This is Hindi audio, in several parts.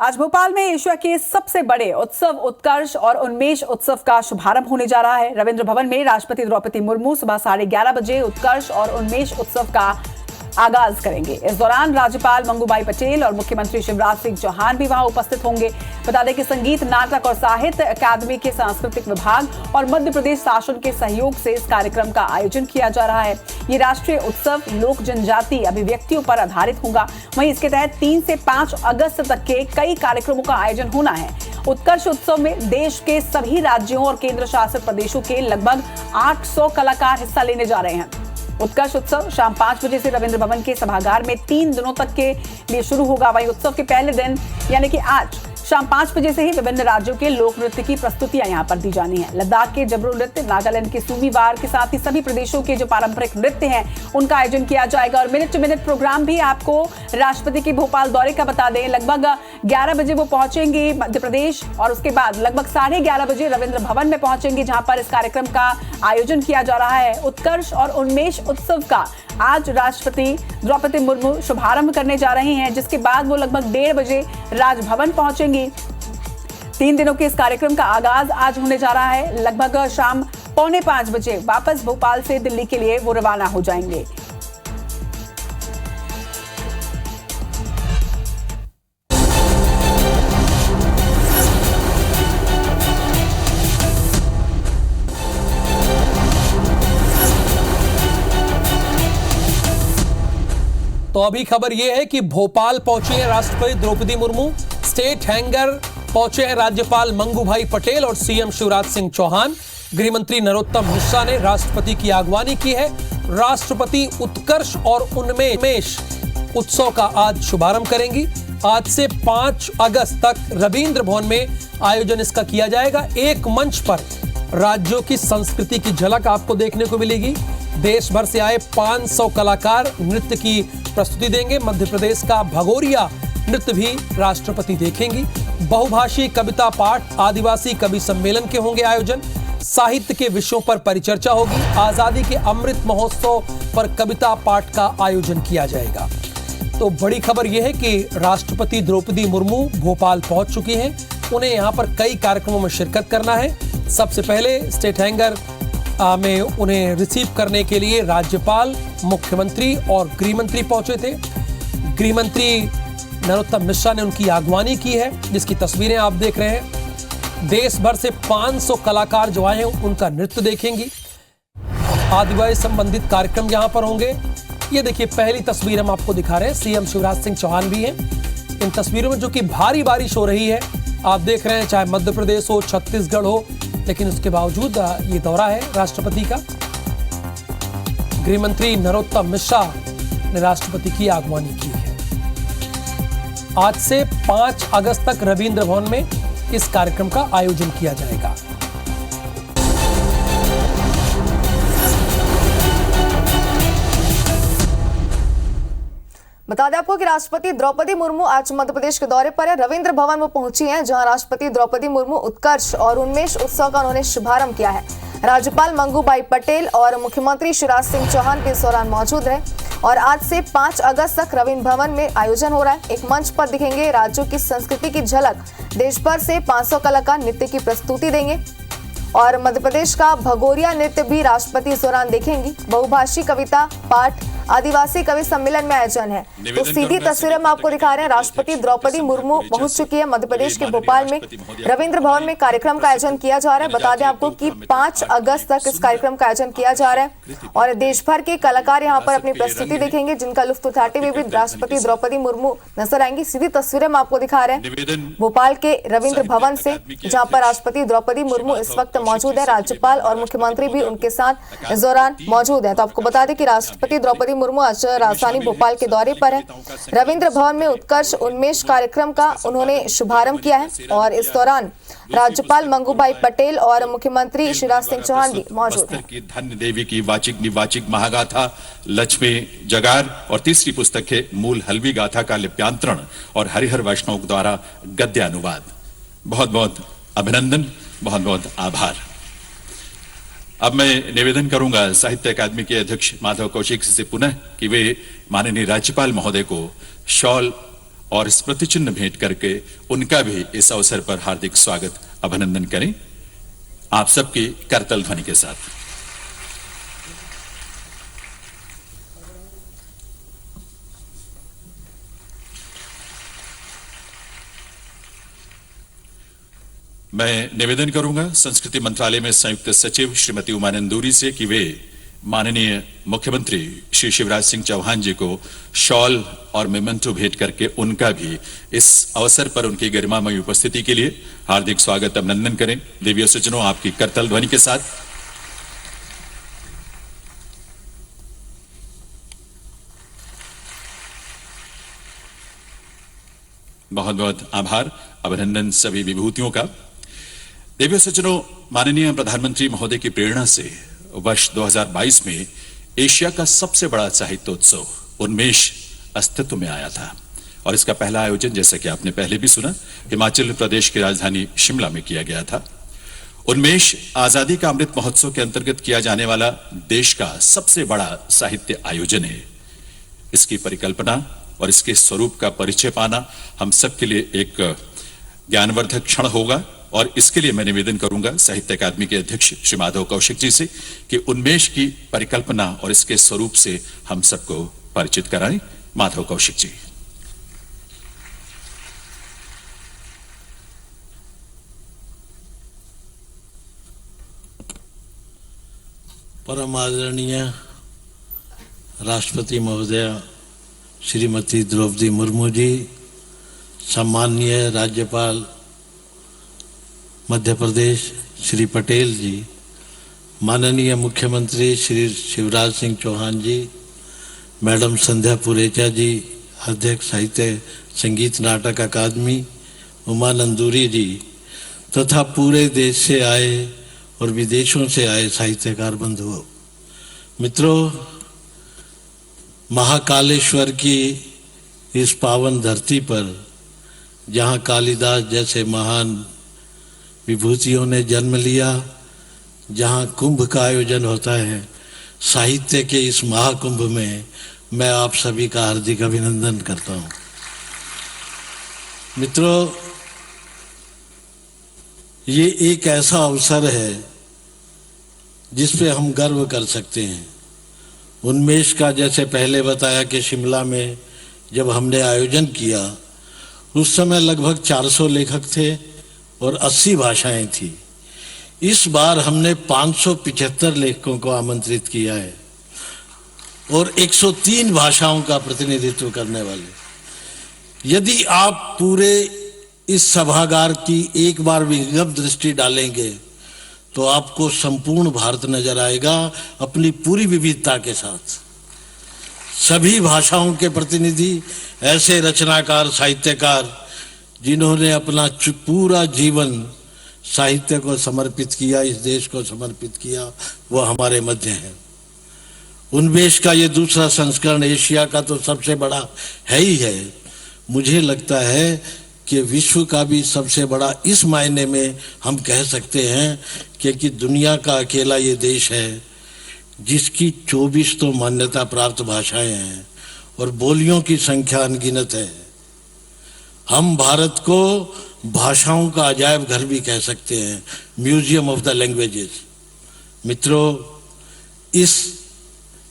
आज भोपाल में एशिया के सबसे बड़े उत्सव उत्कर्ष और उन्मेष उत्सव का शुभारंभ होने जा रहा है। रविंद्र भवन में राष्ट्रपति द्रौपदी मुर्मू सुबह 11:30 बजे उत्कर्ष और उन्मेष उत्सव का आगाज करेंगे। इस दौरान राज्यपाल मंगूभाई पटेल और मुख्यमंत्री शिवराज सिंह चौहान भी वहां उपस्थित होंगे। बता दें कि संगीत, नाटक और साहित्य अकादमी के सांस्कृतिक विभाग और मध्य प्रदेश शासन के सहयोग से इस कार्यक्रम का आयोजन किया जा रहा है। ये राष्ट्रीय उत्सव लोक जनजाति अभिव्यक्तियों पर आधारित होगा। वहीं इसके तहत 3 से 5 अगस्त तक के कई कार्यक्रमों का आयोजन होना है। उत्कर्ष उत्सव में देश के सभी राज्यों और केंद्र शासित प्रदेशों के लगभग 800 कलाकार हिस्सा लेने जा रहे हैं। उत्कर्ष उत्सव शाम 5 बजे से रविंद्र भवन के सभागार में 3 दिनों तक के लिए शुरू होगा। वहीं उत्सव के पहले दिन यानी कि आज शाम 5 बजे से ही विभिन्न राज्यों के लोक नृत्य की प्रस्तुतियां यहां पर दी जानी है। लद्दाख के जबरू नृत्य, नागालैंड के सूमी वार के साथ ही सभी प्रदेशों के जो पारंपरिक नृत्य हैं उनका आयोजन किया जाएगा। और मिनट टू मिनट प्रोग्राम भी आपको राष्ट्रपति के भोपाल दौरे का बता दें। लगभग 11 बजे वो पहुंचेंगे मध्य प्रदेश और उसके बाद लगभग 11:30 बजे रविंद्र भवन में पहुंचेंगे, जहां पर इस कार्यक्रम का आयोजन किया जा रहा है। उत्कर्ष और उन्मेष उत्सव का आज राष्ट्रपति द्रौपदी मुर्मू शुभारंभ करने जा रहे हैं, जिसके बाद वो लगभग 1:30 बजे राजभवन पहुंचेंगी। 3 दिनों के इस कार्यक्रम का आगाज आज होने जा रहा है। लगभग शाम 4:45 बजे वापस भोपाल से दिल्ली के लिए वो रवाना हो जाएंगे। तो अभी खबर यह है कि भोपाल पहुंचे हैं राष्ट्रपति द्रौपदी मुर्मू, स्टेट हैंगर पहुंचे हैं राज्यपाल मंगूभाई पटेल और सीएम शिवराज सिंह चौहान। गृहमंत्री नरोत्तम मिश्रा ने राष्ट्रपति की अगवानी की है। राष्ट्रपति उत्कर्ष और उन्मेष उत्सव का आज शुभारंभ करेंगी। आज से 5 अगस्त तक रविंद्र भवन में आयोजन इसका किया जाएगा। एक मंच पर राज्यों की संस्कृति की झलक आपको देखने को मिलेगी। देश भर से आए 500 कलाकार नृत्य की प्रस्तुति देंगे। मध्य प्रदेश का भगोरिया नृत्य भी राष्ट्रपति देखेंगी। बहुभाषी कविता पाठ, आदिवासी कवि सम्मेलन के होंगे आयोजन। साहित्य के विषयों पर परिचर्चा होगी। आजादी के अमृत महोत्सव पर कविता पाठ का आयोजन किया जाएगा। तो बड़ी खबर यह है कि राष्ट्रपति द्रौपदी मुर्मू भोपाल पहुंच चुकी हैं। उन्हें यहां पर कई कार्यक्रमों में शिरकत करना है। सबसे पहले स्टेट हैंगर में उन्हें रिसीव करने के लिए राज्यपाल, मुख्यमंत्री और गृहमंत्री पहुंचे थे। गृहमंत्री नरोत्तम मिश्रा ने उनकी अगवानी की है, जिसकी तस्वीरें आप देख रहे हैं। देश भर से 500 कलाकार जो आए हैं उनका नृत्य देखेंगी। आदिवासी संबंधित कार्यक्रम यहां पर होंगे। ये देखिए, पहली तस्वीर हम आपको दिखा रहे हैं। सीएम शिवराज सिंह चौहान भी हैं इन तस्वीरों में, जो कि भारी बारिश हो रही है। आप देख रहे हैं, चाहे मध्य प्रदेश हो, छत्तीसगढ़ हो, लेकिन उसके बावजूद ये दौरा है राष्ट्रपति का। गृहमंत्री नरोत्तम मिश्रा ने राष्ट्रपति की अगवानी की है। आज से 5 अगस्त तक रविंद्र भवन में इस कार्यक्रम का आयोजन किया जाएगा। बता दें आपको कि राष्ट्रपति द्रौपदी मुर्मू आज मध्य प्रदेश के दौरे पर है। रविंद्र भवन में पहुंची हैं, जहां राष्ट्रपति द्रौपदी मुर्मू उत्कर्ष और उन्मेष उत्सव का उन्होंने शुभारंभ किया है। राज्यपाल मंगूभाई पटेल और मुख्यमंत्री शिवराज सिंह चौहान भी इस दौरान मौजूद रहे। और आज से 5 अगस्त तक रविंद्र भवन में आयोजन हो रहा है। एक मंच पर दिखेंगे राज्यों की संस्कृति की झलक। देश भर से 500 कलाकार नृत्य की प्रस्तुति देंगे और मध्य प्रदेश का भगोरिया नृत्य भी राष्ट्रपति इस दौरान देखेंगी। बहुभाषी कविता पाठ, आदिवासी कवि सम्मेलन में आयोजन है। तो सीधी तस्वीरें में आपको दिखा रहे हैं। राष्ट्रपति द्रौपदी मुर्मू पहुंच चुकी है मध्य प्रदेश के भोपाल में। रविंद्र भवन में कार्यक्रम का आयोजन किया जा रहा है। बता दें आपको कि 5 अगस्त तक इस कार्यक्रम का आयोजन किया जा रहा है और देश भर के कलाकार यहां पर अपनी प्रस्तुति देखेंगे, जिनका लुत्फ उठाते हुए भी राष्ट्रपति द्रौपदी मुर्मू नजर आएंगी। सीधी तस्वीरें में आपको दिखा रहे हैं भोपाल के रविंद्र भवन से, जहां पर राष्ट्रपति द्रौपदी मुर्मू इस वक्त मौजूद है। राज्यपाल और मुख्यमंत्री भी उनके साथ इस दौरान मौजूद है। तो आपको बता दें कि राष्ट्रपति द्रौपदी मुर्मू आज राजधानी भोपाल के दौरे पर है। रविंद्र भवन में उत्कर्ष उन्मेष कार्यक्रम का उन्होंने शुभारंभ किया है और इस दौरान राज्यपाल मंगूभाई पटेल और मुख्यमंत्री शिवराज सिंह चौहान भी मौजूद हैं। धन्य देवी की वाचिक निवाचिक महागाथा लक्ष्मी जगार और तीसरी पुस्तक है मूल हल्वी गाथा का लिप्यांतरण और हरिहर वैष्णव द्वारा गद्य अनुवाद। बहुत बहुत अभिनंदन, बहुत बहुत आभार। अब मैं निवेदन करूंगा साहित्य अकादमी के अध्यक्ष माधव कौशिक से पुनः कि वे माननीय राज्यपाल महोदय को शॉल और स्मृति चिन्ह भेंट करके उनका भी इस अवसर पर हार्दिक स्वागत अभिनंदन करें आप सबकी करतल ध्वनि के साथ। मैं निवेदन करूंगा संस्कृति मंत्रालय में संयुक्त सचिव श्रीमती उमा नंदूरी से कि वे माननीय मुख्यमंत्री श्री शिवराज सिंह चौहान जी को शॉल और मेमेंटो भेंट करके उनका भी इस अवसर पर उनकी गरिमामयी उपस्थिति के लिए हार्दिक स्वागत अभिनंदन करें। देवीय सज्जनों, आपकी करतल ध्वनि के साथ। बहुत बहुत आभार, अभिनंदन सभी विभूतियों का। देवीय सज्जनों, माननीय प्रधानमंत्री महोदय की प्रेरणा से वर्ष 2022 में एशिया का सबसे बड़ा साहित्योत्सव उन्मेष अस्तित्व में आया था और इसका पहला आयोजन, जैसा कि आपने पहले भी सुना, हिमाचल प्रदेश की राजधानी शिमला में किया गया था। उन्मेष आजादी का अमृत महोत्सव के अंतर्गत किया जाने वाला देश का सबसे बड़ा साहित्य आयोजन है। इसकी परिकल्पना और इसके स्वरूप का परिचय पाना हम सबके लिए एक ज्ञानवर्धक क्षण होगा और इसके लिए मैं निवेदन करूंगा साहित्य अकादमी के अध्यक्ष श्री माधव कौशिक जी से कि उन्मेष की परिकल्पना और इसके स्वरूप से हम सबको परिचित कराएं। माधव कौशिक जी। परम आदरणीय राष्ट्रपति महोदया श्रीमती द्रौपदी मुर्मू जी, सम्माननीय राज्यपाल मध्य प्रदेश श्री पटेल जी, माननीय मुख्यमंत्री श्री शिवराज सिंह चौहान जी, मैडम संध्या पुरेचा जी, अध्यक्ष साहित्य संगीत नाटक अकादमी उमा नंदूरी जी, तथा पूरे देश से आए और विदेशों से आए साहित्यकार बंधुओं, मित्रों, महाकालेश्वर की इस पावन धरती पर जहाँ कालिदास जैसे महान विभूतियों ने जन्म लिया, जहाँ कुंभ का आयोजन होता है, साहित्य के इस महाकुंभ में मैं आप सभी का हार्दिक अभिनंदन करता हूँ। मित्रों, ये एक ऐसा अवसर है जिस पे हम गर्व कर सकते हैं। उन्मेष का जैसे पहले बताया कि शिमला में जब हमने आयोजन किया उस समय लगभग 400 लेखक थे और 80 भाषाएं थी। इस बार हमने 575 लेखकों को आमंत्रित किया है और 103 भाषाओं का प्रतिनिधित्व करने वाले। यदि आप पूरे इस सभागार की एक बार विहंगम दृष्टि डालेंगे तो आपको संपूर्ण भारत नजर आएगा अपनी पूरी विविधता के साथ। सभी भाषाओं के प्रतिनिधि, ऐसे रचनाकार, साहित्यकार जिन्होंने अपना पूरा जीवन साहित्य को समर्पित किया, इस देश को समर्पित किया, वो हमारे मध्य हैं। उन्मेष का ये दूसरा संस्करण एशिया का तो सबसे बड़ा है ही है। मुझे लगता है कि विश्व का भी सबसे बड़ा इस मायने में हम कह सकते हैं कि दुनिया का अकेला ये देश है जिसकी 24 तो मान्यता प्राप्त भाषाएं हैं और बोलियों की संख्या अनगिनत है। हम भारत को भाषाओं का अजायब घर भी कह सकते हैं, म्यूजियम ऑफ द लैंग्वेजेस। मित्रों, इस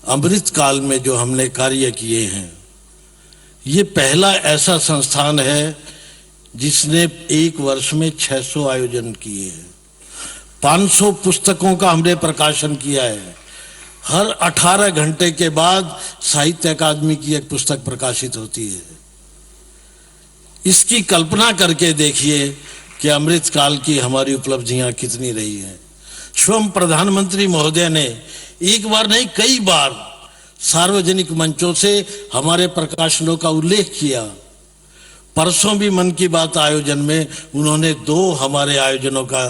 अमृत काल में जो हमने कार्य किए हैं, ये पहला ऐसा संस्थान है जिसने एक वर्ष में 600 आयोजन किए हैं। 500 पुस्तकों का हमने प्रकाशन किया है। हर 18 घंटे के बाद साहित्य अकादमी की एक पुस्तक प्रकाशित होती है। इसकी कल्पना करके देखिए कि अमृत काल की हमारी उपलब्धियां कितनी रही हैं। स्वयं प्रधानमंत्री महोदय ने एक बार नहीं कई बार सार्वजनिक मंचों से हमारे प्रकाशनों का उल्लेख किया। परसों भी मन की बात आयोजन में उन्होंने 2 हमारे आयोजनों का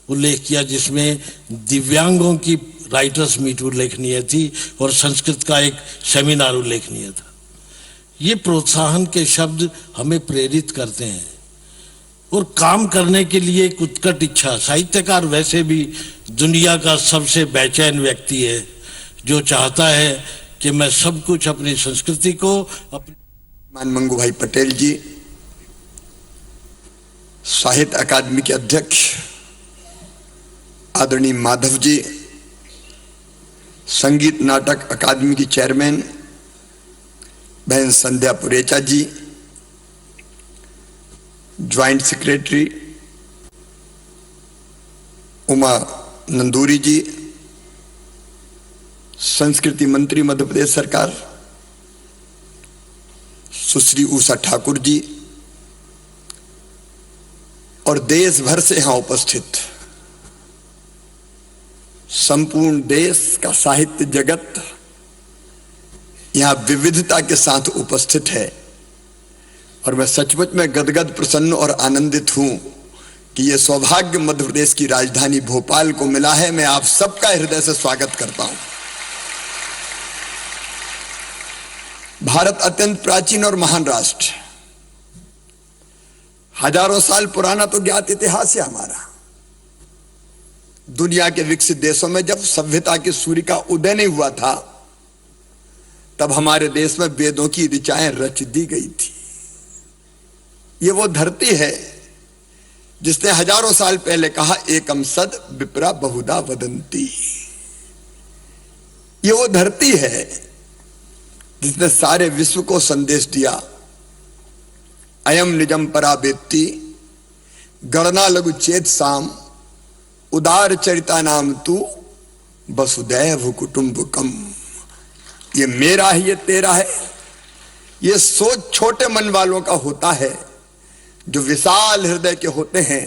उल्लेख किया, जिसमें दिव्यांगों की राइटर्स मीट उल्लेखनीय थी और संस्कृत का एक सेमिनार उल्लेखनीय था। ये प्रोत्साहन के शब्द हमें प्रेरित करते हैं और काम करने के लिए एक उत्कट इच्छा। साहित्यकार वैसे भी दुनिया का सबसे बेचैन व्यक्ति है जो चाहता है कि मैं सब कुछ अपनी संस्कृति को मान मंगू भाई पटेल जी, साहित्य अकादमी के अध्यक्ष आदरणीय माधव जी, संगीत नाटक अकादमी की चेयरमैन बहन संध्या पुरेचा जी, ज्वाइंट सेक्रेटरी उमा नंदूरी जी, संस्कृति मंत्री मध्य प्रदेश सरकार सुश्री उषा ठाकुर जी और देश भर से यहां उपस्थित संपूर्ण देश का साहित्य जगत यहां विविधता के साथ उपस्थित है और मैं सचमुच में गदगद प्रसन्न और आनंदित हूं कि यह सौभाग्य मध्य प्रदेश की राजधानी भोपाल को मिला है। मैं आप सबका हृदय से स्वागत करता हूं। भारत अत्यंत प्राचीन और महान राष्ट्र है। हजारों साल पुराना तो ज्ञात इतिहास है हमारा। दुनिया के विकसित देशों में जब सभ्यता की सूर्य का उदय नहीं हुआ था, तब हमारे देश में वेदों की ऋचाएं रच दी गई थी। ये वो धरती है जिसने हजारों साल पहले कहा, एकम सद विप्रा बहुधा वदंती। ये वो धरती है जिसने सारे विश्व को संदेश दिया, अयम निजम परा वेत्ति गणना लघु चेत साम उदार चरिता नाम तू वसुदैव कुटुंबकम। ये मेरा है, ये तेरा है। ये सोच छोटे मन वालों का होता है। जो विशाल हृदय के होते हैं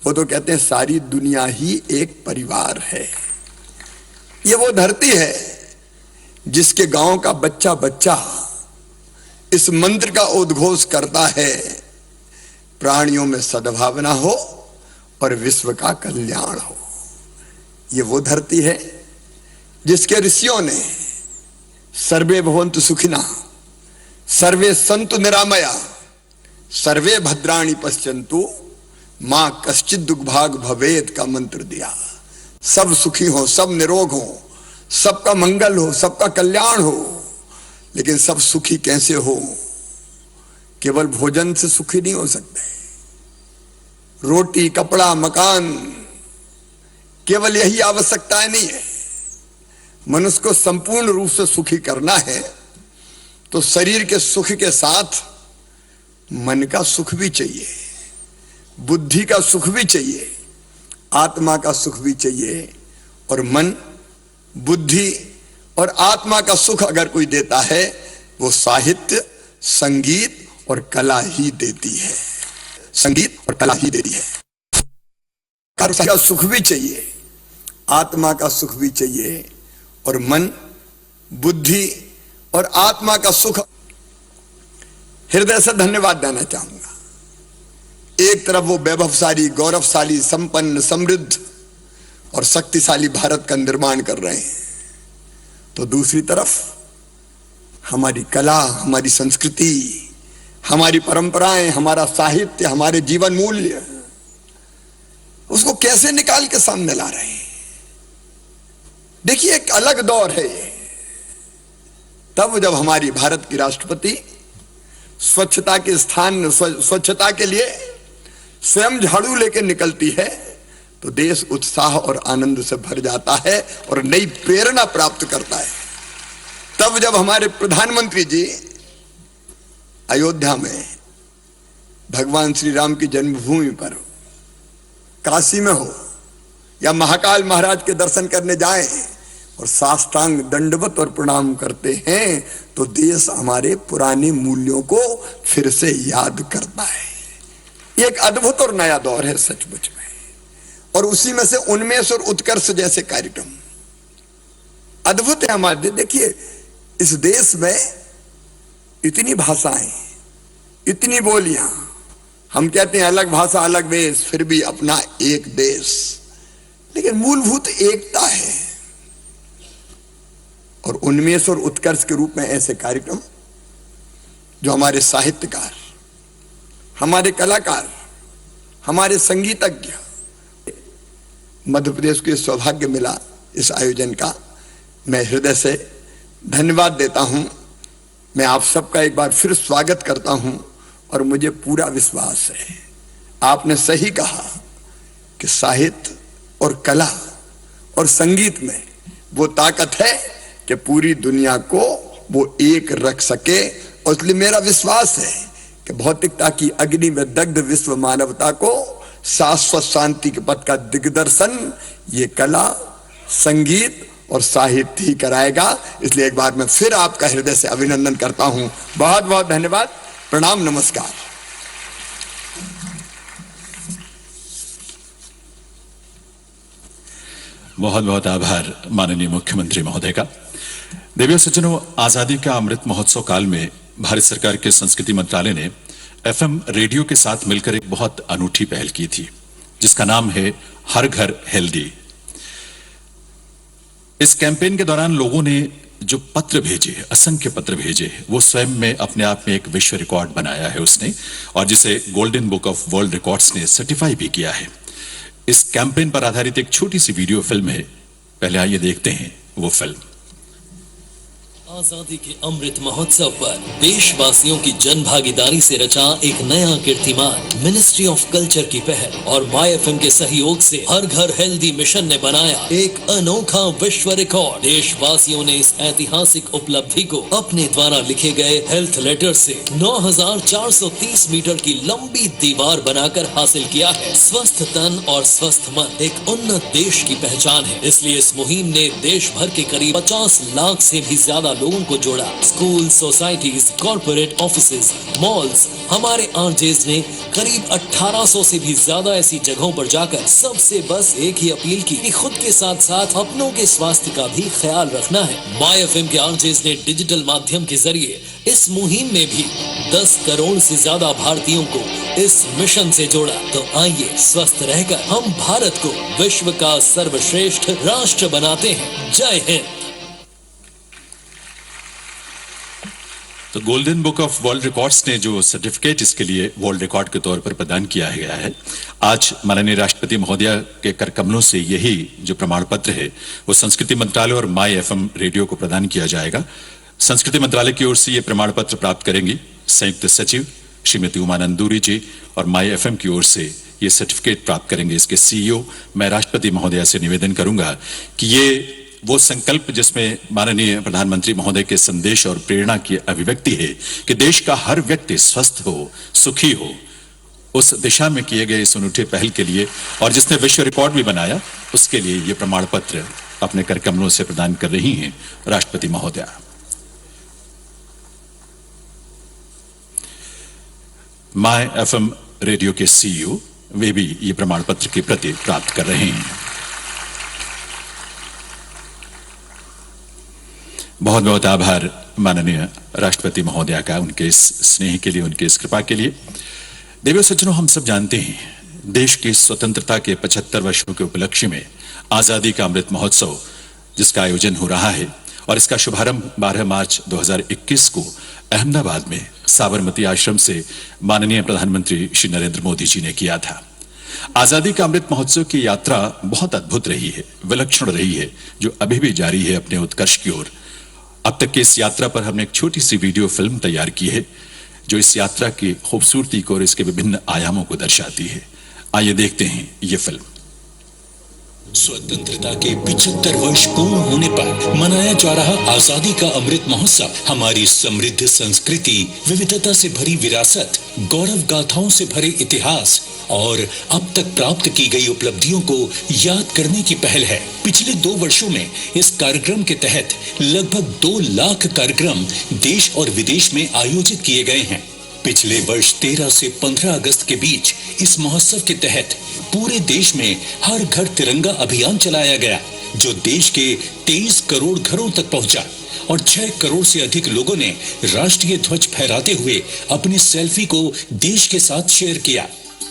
वो तो कहते हैं सारी दुनिया ही एक परिवार है। ये वो धरती है जिसके गांव का बच्चा बच्चा इस मंत्र का उद्घोष करता है, प्राणियों में सद्भावना हो और विश्व का कल्याण हो। ये वो धरती है जिसके ऋषियों ने सर्वे भवन्तु सुखिनः, सर्वे सन्तु निरामया, सर्वे भद्राणि पश्यन्तु मां कश्चित् दुर्भाग भवेत् का मंत्र दिया। सब सुखी हो, सब निरोग हो, सबका मंगल हो, सबका कल्याण हो। लेकिन सब सुखी कैसे हो? केवल भोजन से सुखी नहीं हो सकते। रोटी, कपड़ा, मकान केवल यही आवश्यकताएं नहीं है। मनुष्य को संपूर्ण रूप से सुखी करना है तो शरीर के सुख के साथ मन का सुख भी चाहिए, बुद्धि का सुख भी चाहिए, आत्मा का सुख भी चाहिए। और मन, बुद्धि और आत्मा का सुख अगर कोई देता है वो साहित्य, संगीत और कला ही देती है। संगीत और कला ही देती है। का सुख भी चाहिए, आत्मा का सुख भी चाहिए और मन, बुद्धि और आत्मा का सुख। हृदय से धन्यवाद देना चाहूंगा। एक तरफ वो वैभवशाली, गौरवशाली, संपन्न, समृद्ध और शक्तिशाली भारत का निर्माण कर रहे हैं, तो दूसरी तरफ हमारी कला, हमारी संस्कृति, हमारी परंपराएं, हमारा साहित्य, हमारे जीवन मूल्य, उसको कैसे निकाल के सामने ला रहे हैं। देखिए, एक अलग दौर है ये। तब जब हमारी भारत की राष्ट्रपति स्वच्छता के स्थान, स्वच्छता के लिए स्वयं झाड़ू लेके निकलती है तो देश उत्साह और आनंद से भर जाता है और नई प्रेरणा प्राप्त करता है। तब जब हमारे प्रधानमंत्री जी अयोध्या में भगवान श्री राम की जन्मभूमि पर काशी में हो या महाकाल महाराज के दर्शन करने जाएं और साष्टांग दंडवत और प्रणाम करते हैं तो देश हमारे पुराने मूल्यों को फिर से याद करता है। ये एक अद्भुत और नया दौर है सचमुच में। और उसी में से उन्मेष और उत्कर्ष जैसे कार्यक्रम अद्भुत है हमारे। देखिए, इस देश में इतनी भाषाएं, इतनी बोलियां, हम कहते हैं अलग भाषा अलग वेश, फिर भी अपना एक देश, लेकिन मूलभूत एकता है। और उन्मेष और उत्कर्ष के रूप में ऐसे कार्यक्रम जो हमारे साहित्यकार, हमारे कलाकार, हमारे संगीतज्ञ, मध्य प्रदेश को सौभाग्य मिला इस आयोजन का। मैं हृदय से धन्यवाद देता हूं मैं आप सबका एक बार फिर स्वागत करता हूं और मुझे पूरा विश्वास है, आपने सही कहा कि साहित्य और कला और संगीत में वो ताकत है कि पूरी दुनिया को वो एक रख सके। और इसलिए मेरा विश्वास है कि भौतिकता की अग्नि में दग्ध विश्व मानवता को शाश्वत शांति के पथ का दिग्दर्शन ये कला, संगीत और साहित्य ही कराएगा। इसलिए एक बार मैं फिर आपका हृदय से अभिनंदन करता हूं। बहुत बहुत धन्यवाद। प्रणाम, नमस्कार। बहुत बहुत आभार माननीय मुख्यमंत्री महोदय का। देवियों सज्जनों, आजादी का अमृत महोत्सव काल में भारत सरकार के संस्कृति मंत्रालय ने एफएम रेडियो के साथ मिलकर एक बहुत अनूठी पहल की थी, जिसका नाम है हर घर हेल्दी। इस कैंपेन के दौरान लोगों ने जो पत्र भेजे, असंख्य पत्र भेजे, वो स्वयं में अपने आप में एक विश्व रिकॉर्ड बनाया है उसने, और जिसे golden book of world records ने सर्टिफाई भी किया है। इस कैंपेन पर आधारित एक छोटी सी वीडियो फिल्म है, पहले आइए देखते हैं वो फिल्म। आजादी के अमृत महोत्सव पर देशवासियों की जन भागीदारी से रचा एक नया कीर्तिमान मिनिस्ट्री ऑफ कल्चर की पहल और माय एफएम के सहयोग से हर घर हेल्दी मिशन ने बनाया एक अनोखा विश्व रिकॉर्ड। देशवासियों ने इस ऐतिहासिक उपलब्धि को अपने द्वारा लिखे गए हेल्थ लेटर से 9430 मीटर की लंबी दीवार बनाकर हासिल किया है। स्वस्थ तन और स्वस्थ मन एक उन्नत देश की पहचान है। इसलिए इस मुहिम ने देश भर के करीब 50 लाख से भी ज्यादा लोगों को जोड़ा। School, societies, corporate offices, malls, हमारे आरजेज ने करीब 1800 से भी ज्यादा ऐसी जगहों पर जाकर सबसे बस एक ही अपील की कि खुद के साथ साथ अपनों के स्वास्थ्य का भी ख्याल रखना है। माय एफएम के आरजेज ने डिजिटल माध्यम के जरिए इस मुहिम में भी 10 करोड़ से ज्यादा भारतीयों को इस मिशन से जोड़ा। तो आइए स्वस्थ रहकर हम भारत को विश्व का सर्वश्रेष्ठ राष्ट्र बनाते हैं। जय हिंद। तो golden book of world records ने जो सर्टिफिकेट इसके लिए वर्ल्ड रिकॉर्ड के तौर पर प्रदान किया गया है, आज माननीय राष्ट्रपति महोदय के कर कमलों से यही जो प्रमाण पत्र है वो संस्कृति मंत्रालय और माय एफएम रेडियो को प्रदान किया जाएगा। संस्कृति मंत्रालय की ओर से ये प्रमाण पत्र प्राप्त करेंगी संयुक्त सचिव श्रीमती उमा नंदूरी जी, और माय एफएम की ओर से ये सर्टिफिकेट प्राप्त करेंगे इसके सीईओ। मैं राष्ट्रपति महोदय से निवेदन करूंगा कि ये वो संकल्प जिसमें माननीय प्रधानमंत्री महोदय के संदेश और प्रेरणा की अभिव्यक्ति है कि देश का हर व्यक्ति स्वस्थ हो, सुखी हो, उस दिशा में किए गए इस अनूठे पहल के लिए और जिसने विश्व रिकॉर्ड भी बनाया, उसके लिए ये प्रमाण पत्र अपने कर कमलों से प्रदान कर रही हैं राष्ट्रपति महोदय। माय एफएम रेडियो के सीईओ वे भी ये प्रमाण पत्र की प्रति प्राप्त कर रहे हैं। बहुत बहुत आभार माननीय राष्ट्रपति महोदय का, उनके इस स्नेह के लिए, उनके इस कृपा के लिए। देवियों सज्जनों, हम सब जानते हैं देश की स्वतंत्रता के 75 वर्षों के उपलक्ष्य में आजादी का अमृत महोत्सव जिसका आयोजन हो रहा है, और इसका शुभारंभ 12 मार्च 2021 को अहमदाबाद में साबरमती आश्रम से माननीय प्रधानमंत्री श्री नरेंद्र मोदी जी ने किया था। आजादी का अमृत महोत्सव की यात्रा बहुत अद्भुत रही है, विलक्षण रही है, जो अभी भी जारी है अपने उत्कर्ष की ओर। अब तक की इस यात्रा पर हमने एक छोटी सी वीडियो फिल्म तैयार की है जो इस यात्रा की खूबसूरती को और इसके विभिन्न आयामों को दर्शाती है। आइए देखते हैं ये फिल्म। स्वतंत्रता के 75 वर्ष पूर्ण होने पर मनाया जा रहा आजादी का अमृत महोत्सव हमारी समृद्ध संस्कृति, विविधता से भरी विरासत, गौरव गाथाओं से भरे इतिहास और अब तक प्राप्त की गई उपलब्धियों को याद करने की पहल है। पिछले 2 वर्षों में इस कार्यक्रम के तहत लगभग 2 लाख कार्यक्रम देश और विदेश में आयोजित किए गए हैं। पिछले वर्ष 13 से 15 अगस्त के बीच इस महोत्सव के तहत पूरे देश में हर घर तिरंगा अभियान चलाया गया, जो देश के 23 करोड़ घरों तक पहुंचा और 6 करोड़ से अधिक लोगों ने राष्ट्रीय ध्वज फहराते हुए अपनी सेल्फी को देश के साथ शेयर किया।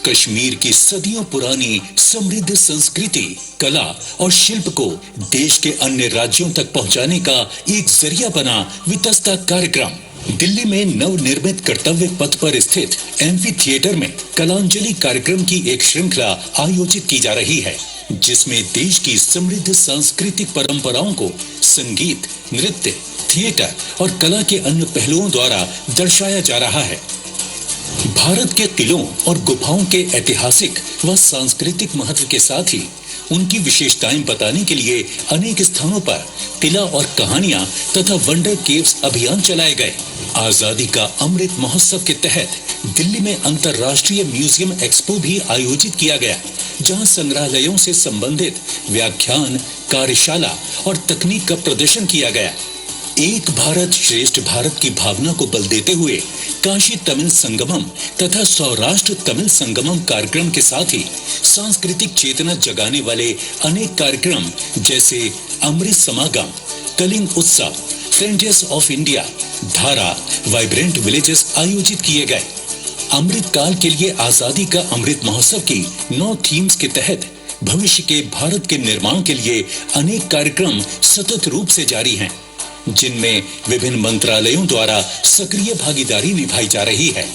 कश्मीर की सदियों पुरानी समृद्ध संस्कृति, कला और शिल्प को देश के अन्य राज्यों तक पहुंचाने का एक जरिया बना वितस्ता कार्यक्रम। दिल्ली में नवनिर्मित कर्तव्य पथ पर स्थित एम्फी थिएटर में कलांजलि कार्यक्रम की एक श्रृंखला आयोजित की जा रही है, जिसमें देश की समृद्ध सांस्कृतिक परंपराओं को संगीत, नृत्य, थिएटर और कला के अन्य पहलुओं द्वारा दर्शाया जा रहा है। भारत के किलों और गुफाओं के ऐतिहासिक व सांस्कृतिक महत्व के साथ ही उनकी विशेषताएं बताने के लिए अनेक स्थानों पर किला और कहानियां तथा वंडर केव्स अभियान चलाए गए। आजादी का अमृत महोत्सव के तहत दिल्ली में अंतर्राष्ट्रीय म्यूजियम एक्सपो भी आयोजित किया गया, जहां संग्रहालयों से संबंधित व्याख्यान, कार्यशाला और तकनीक का प्रदर्शन किया गया। एक भारत श्रेष्ठ भारत की भावना को बल देते हुए काशी तमिल संगमम तथा सौराष्ट्र तमिल संगमम कार्यक्रम के साथ ही सांस्कृतिक चेतना जगाने वाले अनेक कार्यक्रम जैसे अमृत समागम, कलिंग उत्सव, फ्रेंड्स ऑफ इंडिया, धारा, वाइब्रेंट विलेजेस आयोजित किए गए। अमृत काल के लिए आजादी का अमृत महोत्सव की 9 थीम्स के तहत भविष्य के भारत के निर्माण के लिए अनेक कार्यक्रम सतत रूप से जारी हैं, जिनमें विभिन्न मंत्रालयों द्वारा सक्रिय भागीदारी निभाई जा रही है।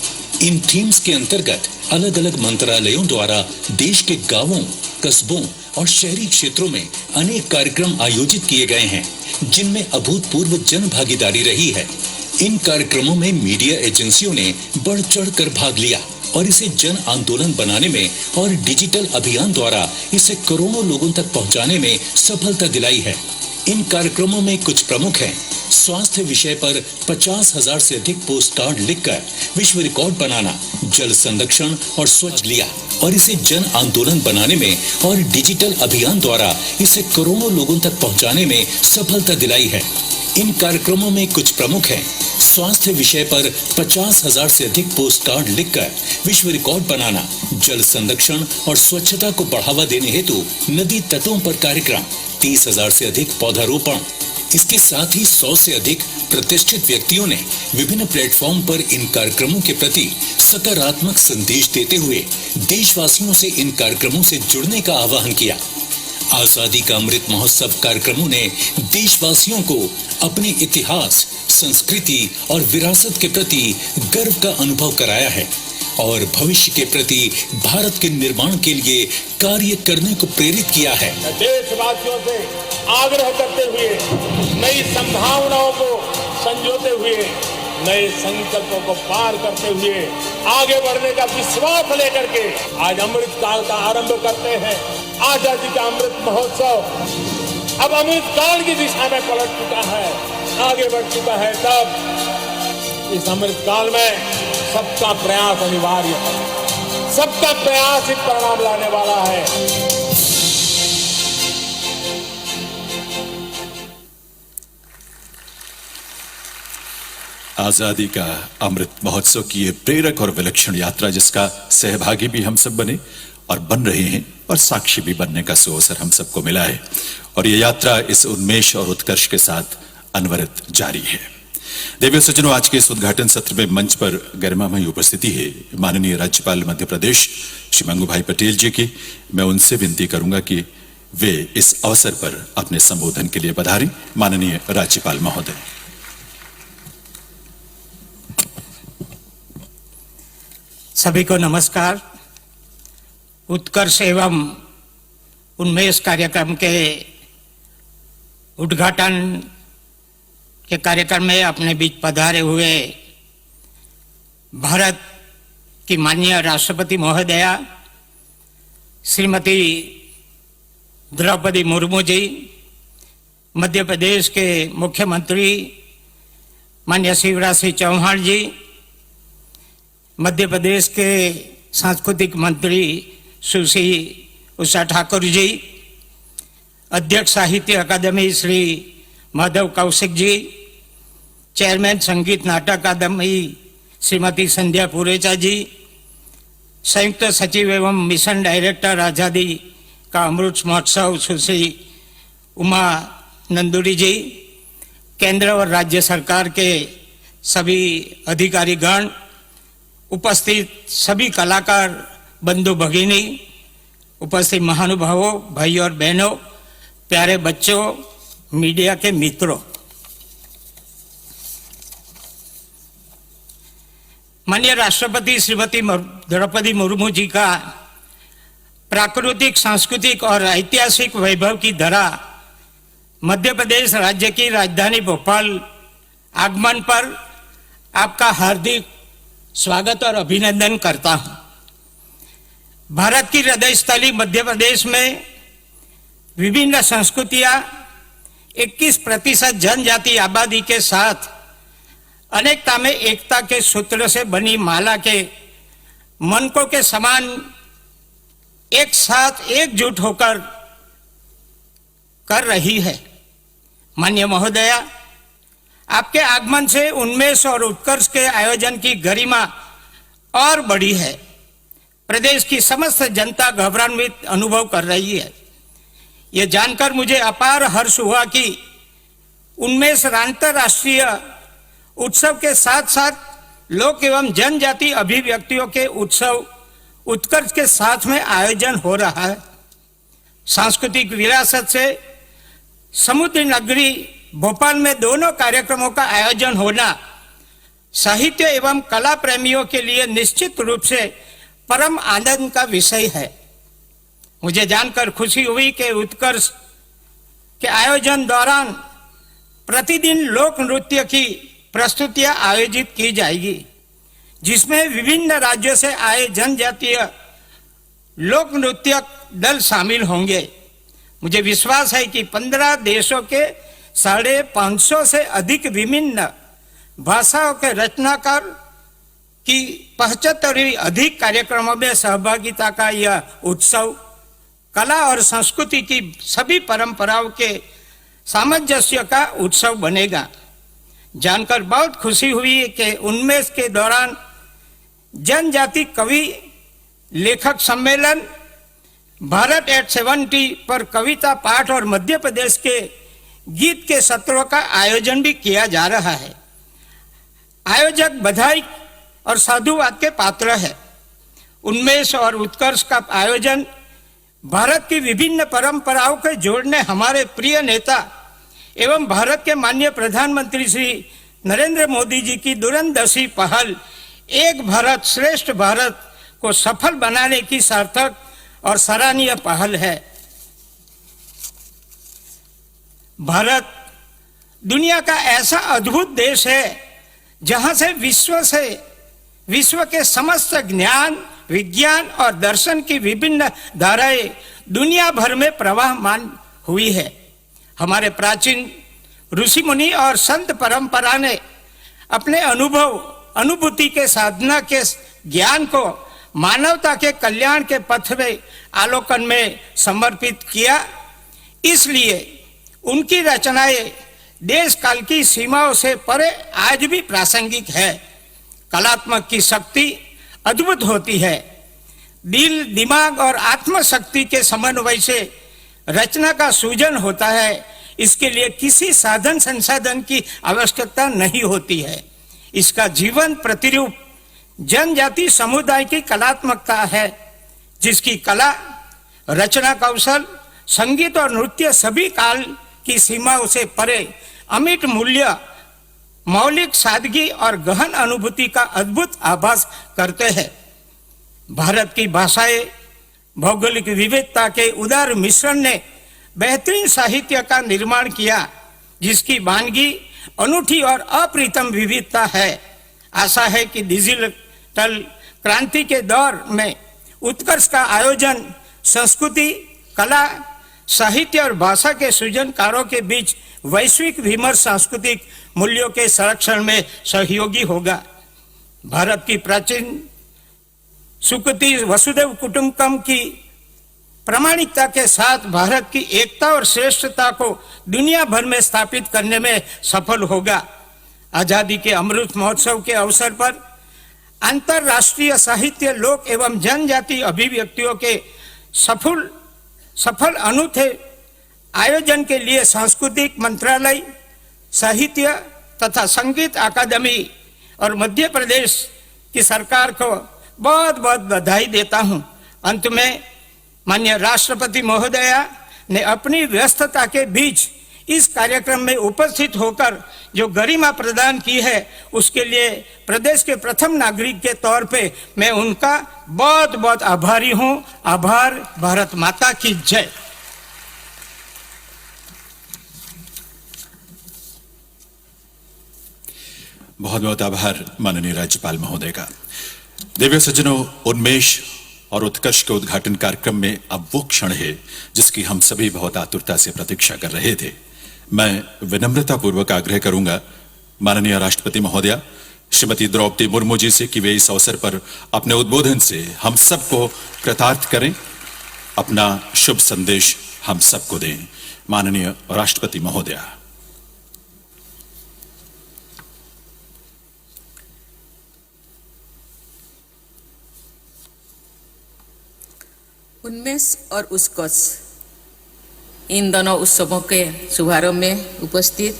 इन थीम्स के अंतर्गत अलग अलग मंत्रालयों द्वारा देश के गांवों, कस्बों और शहरी क्षेत्रों में अनेक कार्यक्रम आयोजित किए गए हैं, जिनमें अभूतपूर्व जन भागीदारी रही है। इन कार्यक्रमों में मीडिया एजेंसियों ने बढ़ चढ़ कर भाग लिया और इसे जन आंदोलन बनाने में और डिजिटल अभियान द्वारा इसे करोड़ों लोगों तक पहुंचाने में सफलता दिलाई है। इन कार्यक्रमों में कुछ प्रमुख हैं: स्वास्थ्य विषय पर 50,000 से अधिक पोस्ट कार्ड लिखकर विश्व रिकॉर्ड बनाना, जल संरक्षण और स्वच्छ लिया और इसे जन आंदोलन बनाने में और डिजिटल अभियान द्वारा इसे करोड़ों लोगों तक पहुंचाने में सफलता दिलाई है। इन कार्यक्रमों में कुछ प्रमुख हैं: स्वास्थ्य विषय पर 50,000 से अधिक पोस्ट कार्ड लिखकर विश्व रिकॉर्ड बनाना, जल संरक्षण और स्वच्छता को बढ़ावा देने हेतु नदी तटों पर कार्यक्रम, 30,000 से अधिक पौधारोपण। इसके साथ ही 100 से अधिक प्रतिष्ठित व्यक्तियों ने विभिन्न प्लेटफॉर्म पर इन कार्यक्रमों के प्रति सकारात्मक संदेश देते हुए देशवासियों से इन कार्यक्रमों से जुड़ने का आह्वान किया। आजादी का अमृत महोत्सव कार्यक्रमों ने देशवासियों को अपने इतिहास, संस्कृति और विरासत के प्रति गर्व का अनुभव कराया है और भविष्य के प्रति भारत के निर्माण के लिए कार्य करने को प्रेरित किया है। देशवासियों से आग्रह करते हुए, नई संभावनाओं को संजोते हुए, नए संकल्पों को पार करते हुए आगे बढ़ने का विश्वास लेकर के आज अमृत काल का आरंभ करते हैं। आजादी का अमृत महोत्सव अब अमृत काल की दिशा में पलट चुका है, आगे बढ़ चुका है। तब इस अमृत काल में सबका प्रयास अनिवार्य है, सबका प्रयास ही परिणाम लाने वाला है। आजादी का अमृत महोत्सव की ये प्रेरक और विलक्षण यात्रा, जिसका सहभागी भी हम सब बने और बन रहे हैं और साक्षी भी बनने का सुअवसर हम सबको मिला है, और ये यात्रा इस उन्मेष और उत्कर्ष के साथ अनवरत जारी है। देवी सज्जनों, आज के इस उद्घाटन सत्र में मंच पर गरिमामयी उपस्थिति है माननीय राज्यपाल मध्य प्रदेश श्री मंगू भाई पटेल जी की। मैं उनसे विनती करूंगा कि वे इस अवसर पर अपने संबोधन के लिए पधारें। माननीय राज्यपाल महोदय। सभी को नमस्कार। उत्कर्ष एवं उन्मेष कार्यक्रम के उद्घाटन के कार्यक्रम में अपने बीच पधारे हुए भारत की माननीय राष्ट्रपति महोदया श्रीमती द्रौपदी मुर्मू जी, मध्य प्रदेश के मुख्यमंत्री माननीय शिवराज सिंह चौहान जी, मध्य प्रदेश के सांस्कृतिक मंत्री सुश्री उषा ठाकुर जी, अध्यक्ष साहित्य अकादमी श्री माधव कौशिक जी, चेयरमैन संगीत नाटक अकादमी श्रीमती संध्या पुरेचा जी, संयुक्त सचिव एवं मिशन डायरेक्टर आजादी का अमृत महोत्सव सुश्री उमा नंदुरी जी, केंद्र और राज्य सरकार के सभी अधिकारीगण, उपस्थित सभी कलाकार बंधु भगिनी, उपस्थित महानुभावों, भाई और बहनों, प्यारे बच्चों, मीडिया के मित्रों, माननीय राष्ट्रपति श्रीमती द्रौपदी मुर्मू जी का प्राकृतिक, सांस्कृतिक और ऐतिहासिक वैभव की धरा मध्य प्रदेश राज्य की राजधानी भोपाल आगमन पर आपका हार्दिक स्वागत और अभिनंदन करता हूं। भारत की हृदय स्थली मध्य प्रदेश में विभिन्न संस्कृतियां, 21% जनजाति आबादी के साथ अनेकता में एकता के सूत्र से बनी माला के मनकों के समान एक साथ एकजुट होकर कर रही है। माननीय महोदया, आपके आगमन से उन्मेष और उत्कर्ष के आयोजन की गरिमा और बढ़ी है। प्रदेश की समस्त जनता गौरवान्वित अनुभव कर रही है। ये जानकर मुझे अपार हर्ष हुआ कि उन्मेष अंतरराष्ट्रीय उत्सव के साथ साथ लोक एवं जनजाति अभिव्यक्तियों के उत्सव उत्कर्ष के साथ में आयोजन हो रहा है। सांस्कृतिक विरासत से समुद्र नगरी भोपाल में दोनों कार्यक्रमों का आयोजन होना साहित्य एवं कला प्रेमियों के लिए निश्चित रूप से परम आनंद का विषय है। मुझे जानकर खुशी हुई कि उत्कर्ष के आयोजन दौरान प्रतिदिन लोक नृत्य की प्रस्तुतियां आयोजित की जाएगी, जिसमें विभिन्न राज्यों से आए जनजातीय लोक नृत्य दल शामिल होंगे। मुझे विश्वास है कि 15 देशों के 550 से अधिक विभिन्न भाषाओं के रचनाकार की 75 अधिक कार्यक्रमों में सहभागिता का यह उत्सव कला और संस्कृति की सभी परंपराओं के सामंजस्य का उत्सव बनेगा। जानकर बहुत खुशी हुई कि उन्मेष के दौरान जनजाति कवि लेखक सम्मेलन, भारत एट 70 पर कविता पाठ और मध्य प्रदेश के गीत के सत्रों का आयोजन भी किया जा रहा है। आयोजक बधाई और साधुवाद के पात्र है। उन्मेष और उत्कर्ष का आयोजन भारत की विभिन्न परंपराओं के जोड़ने हमारे प्रिय नेता एवं भारत के माननीय प्रधानमंत्री श्री नरेंद्र मोदी जी की दूरंदर्शी पहल एक भारत श्रेष्ठ भारत को सफल बनाने की सार्थक और सराहनीय पहल है। भारत दुनिया का ऐसा अद्भुत देश है जहां से विश्व के समस्त ज्ञान, विज्ञान और दर्शन की विभिन्न धाराएं दुनिया भर में प्रवाहमान हुई है। हमारे प्राचीन ऋषि मुनि और संत परंपरा ने अपने अनुभूति के साधना के ज्ञान को मानवता के कल्याण के पथ में आलोकन में समर्पित किया। इसलिए उनकी रचनाएं देश काल की सीमाओं से परे आज भी प्रासंगिक है। कलात्मक की शक्ति अद्भुत होती है। दिल, दिमाग और आत्म शक्ति के समन्वय से रचना का सृजन होता है। इसके लिए किसी साधन संसाधन की आवश्यकता नहीं होती है। इसका जीवन प्रतिरूप जनजाति समुदाय की कलात्मकता है, जिसकी कला, रचना कौशल, संगीत और नृत्य सभी काल की सीमाओं से परे अमिट मूल्य, मौलिक सादगी और गहन अनुभूति का अद्भुत आभास करते हैं। भारत की भाषाएं भौगोलिक विविधता के उदार मिश्रण ने बेहतरीन साहित्य का निर्माण किया, जिसकी वानगी अनूठी और अप्रितम विविधता है। आशा है कि डिजिटल क्रांति के दौर में उत्कर्ष का आयोजन संस्कृति, कला, साहित्य और भाषा के सृजनकारों के बीच वैश्विक विमर्श सांस्कृतिक मूल्यों के संरक्षण में सहयोगी होगा। भारत की प्राचीन सुकृति वसुधैव कुटुंबकम की प्रामाणिकता के साथ भारत की एकता और श्रेष्ठता को दुनिया भर में स्थापित करने में सफल होगा। आजादी के अमृत महोत्सव के अवसर पर अंतरराष्ट्रीय साहित्य, लोक एवं जनजाति अभिव्यक्तियों के सफल अनूठे आयोजन के लिए सांस्कृतिक मंत्रालय, साहित्य तथा संगीत अकादमी और मध्य प्रदेश की सरकार को बहुत बहुत बधाई देता हूं। अंत में माननीय राष्ट्रपति महोदया ने अपनी व्यस्तता के बीच इस कार्यक्रम में उपस्थित होकर जो गरिमा प्रदान की है, उसके लिए प्रदेश के प्रथम नागरिक के तौर पे मैं उनका बहुत बहुत आभारी हूं। आभार। भारत माता की जय। बहुत बहुत आभार माननीय राज्यपाल महोदय का। दिव्य सज्जनों, उन्मेष और उत्कर्ष के उद्घाटन कार्यक्रम में अब वो क्षण है जिसकी हम सभी बहुत आतुरता से प्रतीक्षा कर रहे थे। मैं विनम्रता पूर्वक आग्रह करूंगा माननीय राष्ट्रपति महोदया श्रीमती द्रौपदी मुर्मू जी से कि वे इस अवसर पर अपने उद्बोधन से हम सबको कृतार्थ करें, अपना शुभ संदेश हम सबको दें। माननीय राष्ट्रपति महोदया। उन्मेष और उत्कर्ष, इन दोनों उत्सवों के शुभारंभ में उपस्थित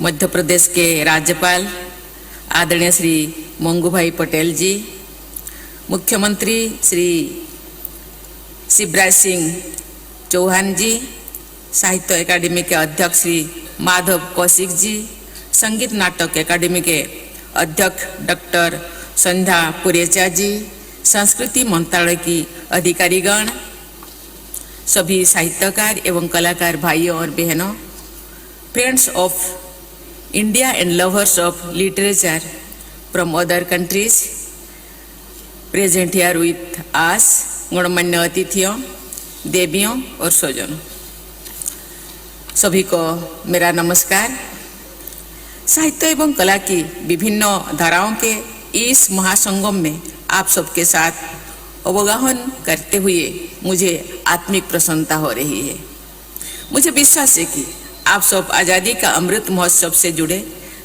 मध्य प्रदेश के राज्यपाल आदरणीय श्री मंगू भाई पटेल जी, मुख्यमंत्री श्री शिवराज सिंह चौहान जी, साहित्य अकादमी के अध्यक्ष श्री माधव कौशिक जी, संगीत नाटक अकादमी के अध्यक्ष डॉक्टर संध्या पुरेचा जी, संस्कृति मंत्रालय की अधिकारीगण, सभी साहित्यकार एवं कलाकार भाइयों और बहनों, friends of India and lovers of literature from other countries present here with us, गणमान्य अतिथियों, देवियों और स्वजनों, सभी को मेरा नमस्कार। साहित्य एवं कला की विभिन्न धाराओं के इस महासंगम में आप सबके साथ अवगाहन करते हुए मुझे आत्मिक प्रसन्नता हो रही है। मुझे विश्वास है कि आप सब आज़ादी का अमृत महोत्सव से जुड़े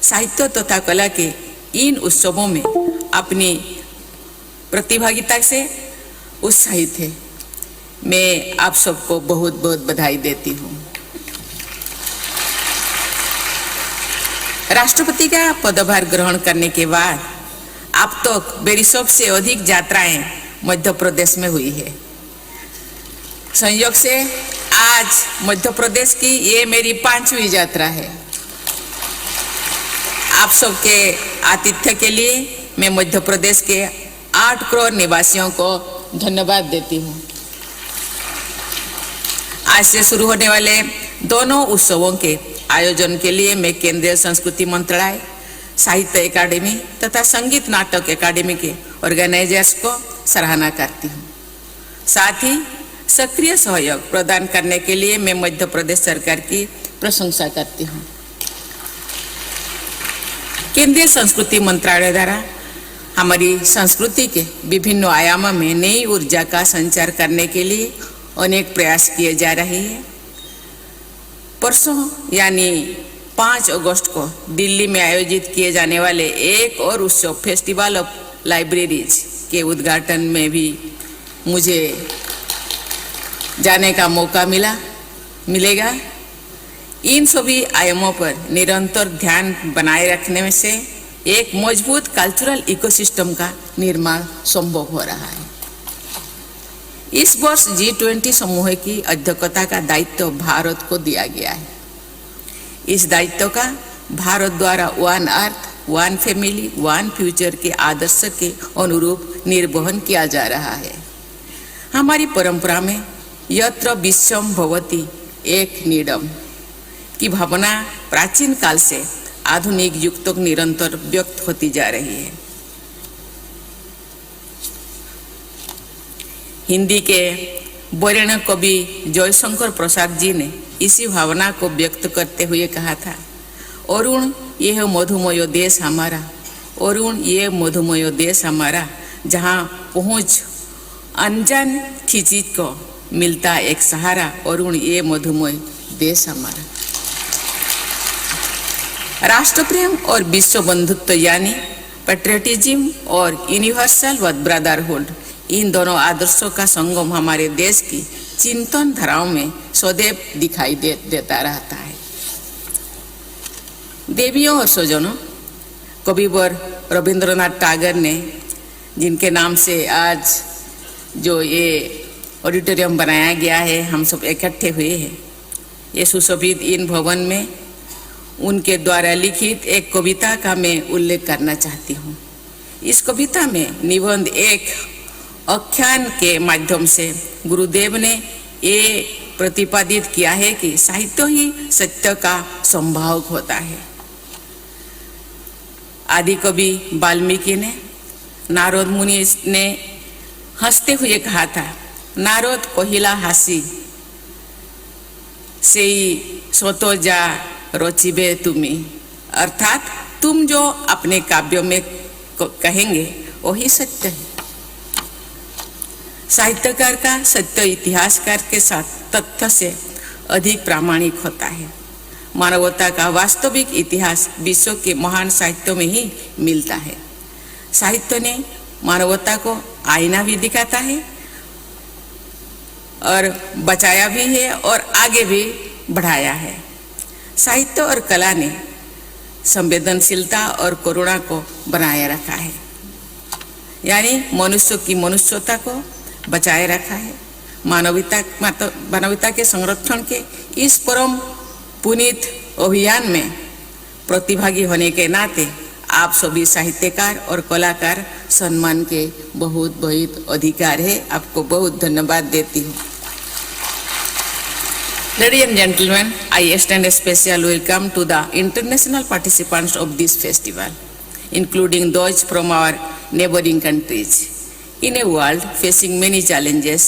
साहित्य तथा कला के इन उत्सवों में अपनी प्रतिभागिता से उत्साहित है। मैं आप सबको बहुत बहुत बधाई देती हूँ। राष्ट्रपति का पदभार ग्रहण करने के बाद अब तक मेरी सबसे अधिक यात्राएं मध्य प्रदेश में हुई है। संयोग से आज मध्य प्रदेश की ये मेरी 5वीं यात्रा है। आप सबके आतिथ्य के लिए मैं मध्य प्रदेश के 8 करोड़ निवासियों को धन्यवाद देती हूँ। आज से शुरू होने वाले दोनों उत्सवों के आयोजन के लिए मैं केंद्रीय संस्कृति मंत्रालय, साहित्य अकादमी तथा संगीत नाटक अकादमी के ऑर्गेनाइजर्स को सराहना करती हूँ। साथ ही सक्रिय सहयोग प्रदान करने के लिए मैं मध्य प्रदेश सरकार की प्रशंसा करती हूँ। केंद्रीय संस्कृति मंत्रालय द्वारा हमारी संस्कृति के विभिन्न आयामों में नई ऊर्जा का संचार करने के लिए अनेक प्रयास किए जा रहे हैं। परसों यानी 5 अगस्त को दिल्ली में आयोजित किए जाने वाले एक और उत्सव फेस्टिवल ऑफ लाइब्रेरीज के उद्घाटन में भी मुझे जाने का मौका मिलेगा। इन सभी आयामों पर निरंतर ध्यान बनाए रखने से एक मजबूत कल्चरल इकोसिस्टम का निर्माण संभव हो रहा है। इस वर्ष G20 समूह की अध्यक्षता का दायित्व भारत को दिया गया है। इस दायित्व का भारत द्वारा one earth, one family, one future के आदर्श के अनुरूप निर्वहन किया जा रहा है। हमारी परंपरा में यत्र विश्वम भवति एक नीडम की भावना प्राचीन काल से आधुनिक युग तक निरंतर व्यक्त होती जा रही है। हिंदी के वरेण्य कवि जयशंकर प्रसाद जी ने इसी भावना को व्यक्त करते हुए कहा था, अरुण यह मधुमय देश हमारा, अरुण ये मधुमय देश हमारा, जहाँ पहुँच अनजान की चीज को मिलता एक सहारा, अरुण ये मधुमय देश हमारा। राष्ट्र प्रेम और विश्व बंधुत्व यानी पैट्रियटिज्म और यूनिवर्सल ब्रदरहुड, इन दोनों आदर्शों का संगम हमारे देश की चिंतन धाराओं में सदैव दिखाई देता रहता है। देवियों और स्वजनों, कविवर रविंद्रनाथ टैगोर ने, जिनके नाम से आज जो ये ऑडिटोरियम बनाया गया है, हम सब इकट्ठे हुए हैं, ये सुशोभित इन भवन में उनके द्वारा लिखित एक कविता का मैं उल्लेख करना चाहती हूँ। इस कविता में निबंध एक आख्यान के माध्यम से गुरुदेव ने ये प्रतिपादित किया है कि साहित्य ही सत्य का संभावक होता है। आदि कवि वाल्मीकि ने, नारद मुनि ने हंसते हुए कहा था, नारद कहिला हासी सेई सोतो जा रोचिबे तुमी, अर्थात तुम जो अपने काव्यों में कहेंगे वही सत्य है। साहित्यकार का सत्य इतिहासकार के साथ तथ्य से अधिक प्रामाणिक होता है। मानवता का वास्तविक इतिहास विश्व के महान साहित्यों में ही मिलता है। साहित्य ने मानवता को आईना भी दिखाता है और बचाया भी है और आगे भी बढ़ाया है। साहित्य और कला ने संवेदनशीलता और करुणा को बनाए रखा है, यानी मनुष्य की मनुष्यता को बचाए रखा है। मानवता के संरक्षण के इस परम पुनीत अभियान में प्रतिभागी होने के नाते आप सभी साहित्यकार और कलाकार सम्मान के बहुत बहुत अधिकार है। आपको बहुत धन्यवाद देती हूँ। Ladies and gentlemen, I extend a special welcome to the international participants of this festival, including those from our neighboring countries. In a world facing many challenges,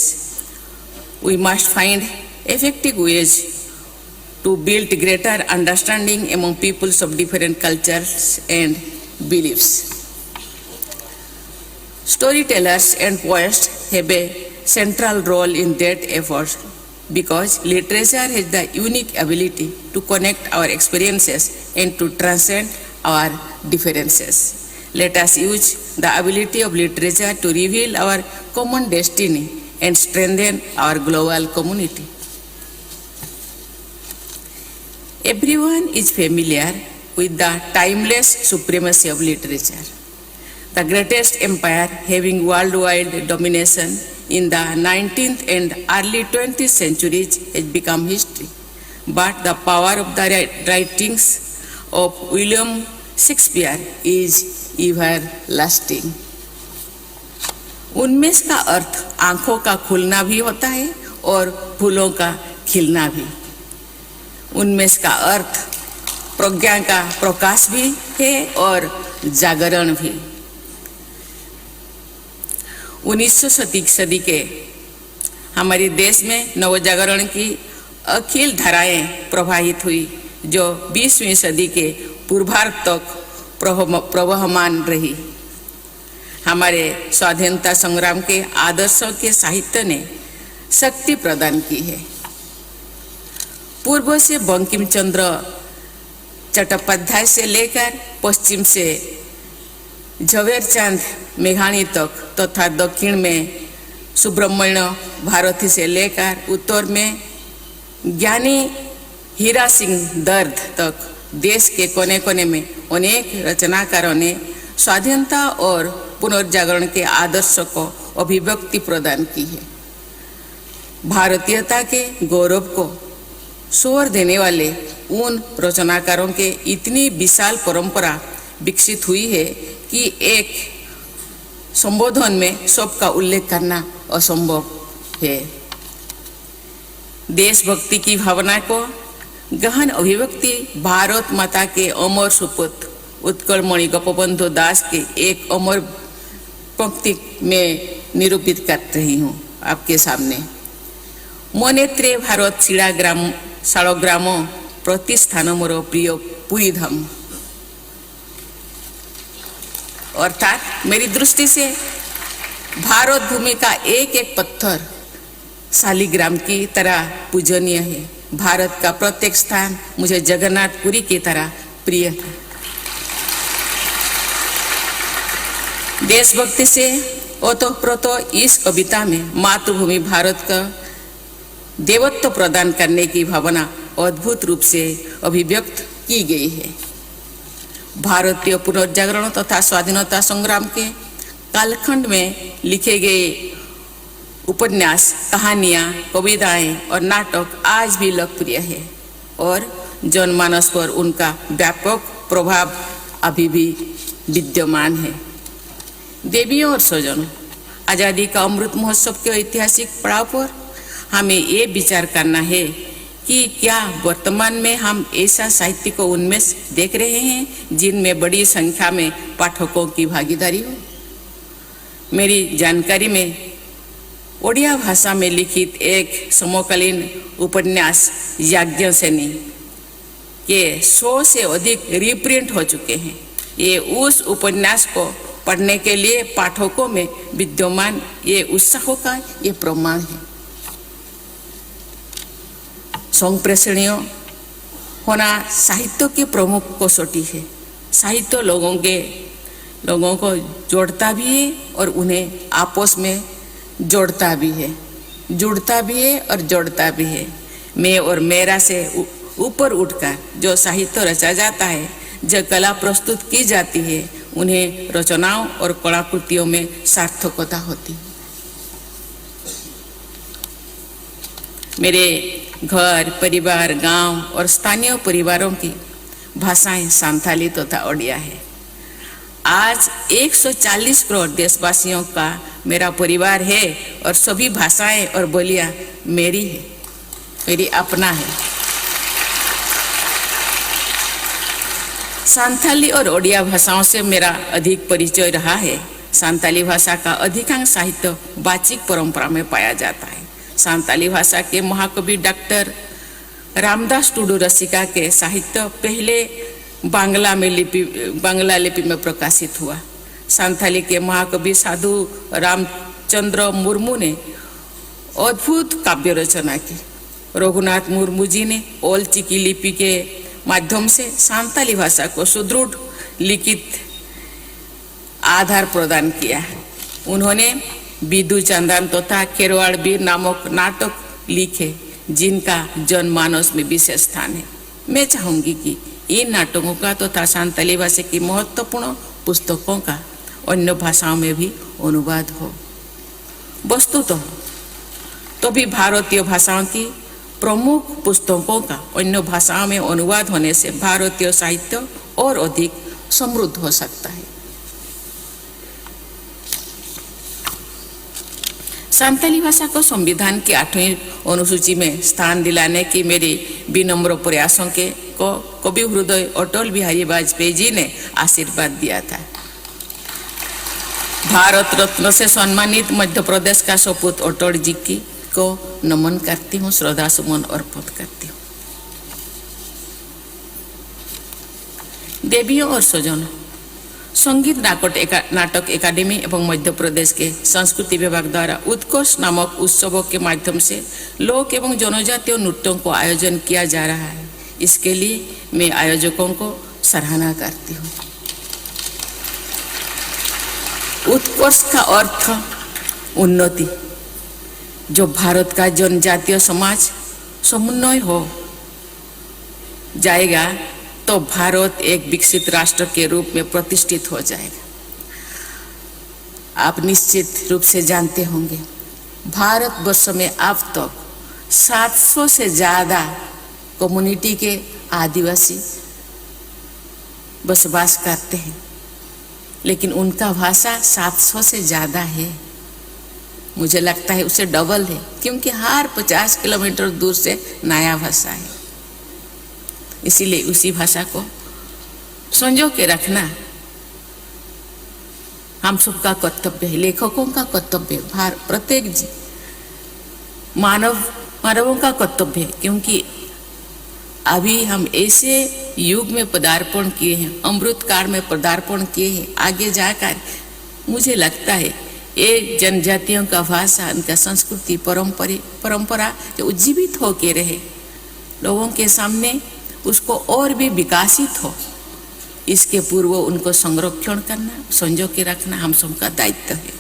we must find effective ways to build greater understanding among peoples of different cultures and beliefs. Storytellers and poets have a central role in that effort because literature has the unique ability to connect our experiences and to transcend our differences. Let us use the ability of literature to reveal our common destiny and strengthen our global community. Everyone is familiar with the timeless supremacy of literature. The greatest empire having worldwide domination in the 19th and early 20th centuries has become history. But the power of the writings of William Shakespeare is everlasting. उन्मेष का अर्थ आंखों का खुलना भी होता है और फूलों का खिलना भी। उन्मेष का अर्थ प्रज्ञा का प्रकाश भी है और जागरण भी। 19वीं सदी के हमारे देश में नवजागरण की अखिल धाराएं प्रवाहित हुई जो 20वीं सदी के पूर्वार्ध तक प्रवहमान रही। हमारे स्वाधीनता संग्राम के आदर्शों के साहित्य ने शक्ति प्रदान की है। पूर्व से बंकिम चंद्र चट्टोपाध्याय से लेकर पश्चिम से झवेरचंद मेघानी तक तथा दक्षिण में सुब्रमण्य भारती से लेकर उत्तर में ज्ञानी हीरा सिंह दर्द तक देश के कोने कोने में अनेक रचनाकारों ने स्वाधीनता और पुनर्जागरण के आदर्शों को अभिव्यक्ति प्रदान की है। भारतीयता के गौरव को स्वर देने वाले उन रचनाकारों के इतनी विशाल परंपरा विकसित हुई है कि एक संबोधन में सबका उल्लेख करना असंभव है। देशभक्ति की भावना को गहन अभिव्यक्ति भारत माता के अमर सुपुत्र उत्कलमणि गोपबंधु दास के एक अमर पंक्ति में निरूपित कर रही हूँ आपके सामने। मनेत्रे भारत शिलाग्राम शालग्राम प्रतिष्ठान मोर प्रिय पुरी धाम। अर्थात मेरी दृष्टि से भारत भूमि का एक एक पत्थर शालिग्राम की तरह पूजनीय है। भारत का प्रत्येक स्थान मुझे जगन्नाथपुरी की तरह प्रिय है। देशभक्ति से ओतप्रोतो इस कविता में मातृभूमि भारत का देवत्व प्रदान करने की भावना अद्भुत रूप से अभिव्यक्त की गई है। भारतीय पुनर्जागरण तथा स्वाधीनता संग्राम के कालखंड में लिखे गए उपन्यास, कहानियाँ, कविताएं और नाटक आज भी लोकप्रिय है और जनमानस पर उनका व्यापक प्रभाव अभी भी विद्यमान है। देवियों और स्वजनों, आज़ादी का अमृत महोत्सव के ऐतिहासिक पड़ाव पर हमें ये विचार करना है कि क्या वर्तमान में हम ऐसा साहित्य को उन्मेष देख रहे हैं जिनमें बड़ी संख्या में पाठकों की भागीदारी हो। मेरी जानकारी में ओडिया भाषा में लिखित एक समकालीन उपन्यास याज्ञसेनी के 100 से अधिक रीप्रिंट हो चुके हैं। ये उस उपन्यास को पढ़ने के लिए पाठकों में विद्यमान ये उत्साह का ये प्रमाण है। संप्रेषणीय होना साहित्य की प्रमुख कसौटी है। साहित्य लोगों को जोड़ता भी है और उन्हें आपस में जोड़ता भी है, जुड़ता भी है और जोड़ता भी है। मैं और मेरा से ऊपर उठकर जो साहित्य रचा जाता है, जो कला प्रस्तुत की जाती है, उन्हें रचनाओं और कलाकृतियों में सार्थकता होती है। मेरे घर, परिवार, गांव और स्थानीय परिवारों की भाषाएं संथाली तथा ओडिया है। आज 140 करोड़ देशवासियों का मेरा परिवार है और सभी भाषाएं और बोलियां मेरी है, मेरी अपना है। संथाली और ओडिया भाषाओं से मेरा अधिक परिचय रहा है। संथाली भाषा का अधिकांश साहित्य वाचिक परंपरा में पाया जाता है। संथाली भाषा के महाकवि डॉक्टर रामदास टुडू रसिका के साहित्य पहले बांग्ला लिपि में प्रकाशित हुआ। संथाली के महाकवि साधु रामचंद्र मुर्मू ने अद्भुत काव्य रचना की। रघुनाथ मुर्मू जी ने ओल चिकी लिपि के माध्यम से संथाली भाषा को सुदृढ़ लिखित आधार प्रदान किया है। उन्होंने बिदु चंदन तथा खेरवाड़ वीर नामक नाटक लिखे जिनका जनमानस में विशेष स्थान है। मैं चाहूंगी कि इन नाटकों का तथा संथाली भाषा की महत्वपूर्ण पुस्तकों का अन्य भाषाओं में भी अनुवाद हो। वस्तुतः तो भी भारतीय भाषाओं की प्रमुख पुस्तकों का अन्य भाषाओं में अनुवाद होने से भारतीय साहित्य और अधिक समृद्ध हो सकता है। संथाली भाषा को संविधान की 8वीं अनुसूची में स्थान दिलाने की मेरी विनम्र प्रयासों को कवि हृदय अटल बिहारी वाजपेयी जी ने आशीर्वाद दिया था। भारत रत्न से सम्मानित मध्य प्रदेश का सपूत अटल जी को नमन करती हूँ, श्रद्धा सुमन अर्पित करती हूँ। देवियों और स्वजनों, संगीत नाटक एकेडमी एवं मध्य प्रदेश के संस्कृति विभाग द्वारा उत्कर्ष नामक उत्सवों के माध्यम से लोक एवं जनजातीय नृत्यों को आयोजन किया जा रहा है। इसके लिए मैं आयोजकों को सराहना करती हूँ। उत्कर्ष का अर्थ उन्नति, जो भारत का जनजातीय समाज समुन्नय हो जाएगा तो भारत एक विकसित राष्ट्र के रूप में प्रतिष्ठित हो जाएगा। आप निश्चित रूप से जानते होंगे भारत वर्ष में अब तक 700 से ज्यादा कम्युनिटी के आदिवासी बसवास करते हैं, लेकिन उनका भाषा 700 से ज्यादा है। मुझे लगता है उसे डबल है, क्योंकि हर 50 किलोमीटर दूर से नया भाषा है। इसीलिए उसी भाषा को संजो के रखना हम सबका कर्तव्य है, लेखकों का कर्तव्य है, प्रत्येक मानवों का कर्तव्य है। क्योंकि अभी हम ऐसे युग में पदार्पण किए हैं, अमृत काल में पदार्पण किए हैं। आगे जाकर मुझे लगता है ये जनजातियों का भाषा, उनका संस्कृति, परंपरा जो उज्जीवित होके रहे, लोगों के सामने उसको और भी विकासित हो, इसके पूर्व उनको संरक्षण करना, संजो के रखना हम सबका दायित्व है।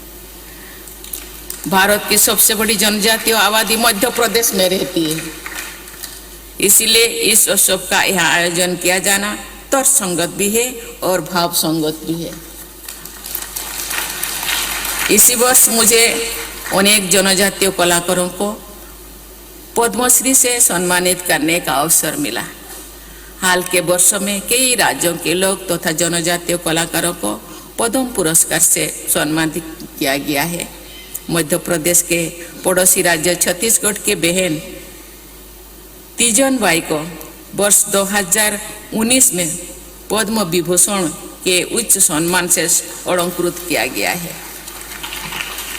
भारत की सबसे बड़ी जनजातीय आबादी मध्य प्रदेश में रहती है, इसीलिए इस उत्सव का यहाँ आयोजन किया जाना तर्कसंगत भी है और भाव संगत भी है। इसी वर्ष मुझे अनेक जनजातीय कलाकारों को पद्मश्री से सम्मानित करने का अवसर मिला। हाल के वर्षों में कई राज्यों के लोग तथा जनजातीय कलाकारों को पद्म पुरस्कार से सम्मानित किया गया है। मध्य प्रदेश के पड़ोसी राज्य छत्तीसगढ़ के बहन तीजन बाई को वर्ष 2019 में पद्म विभूषण के उच्च सम्मान से अलंकृत किया गया है।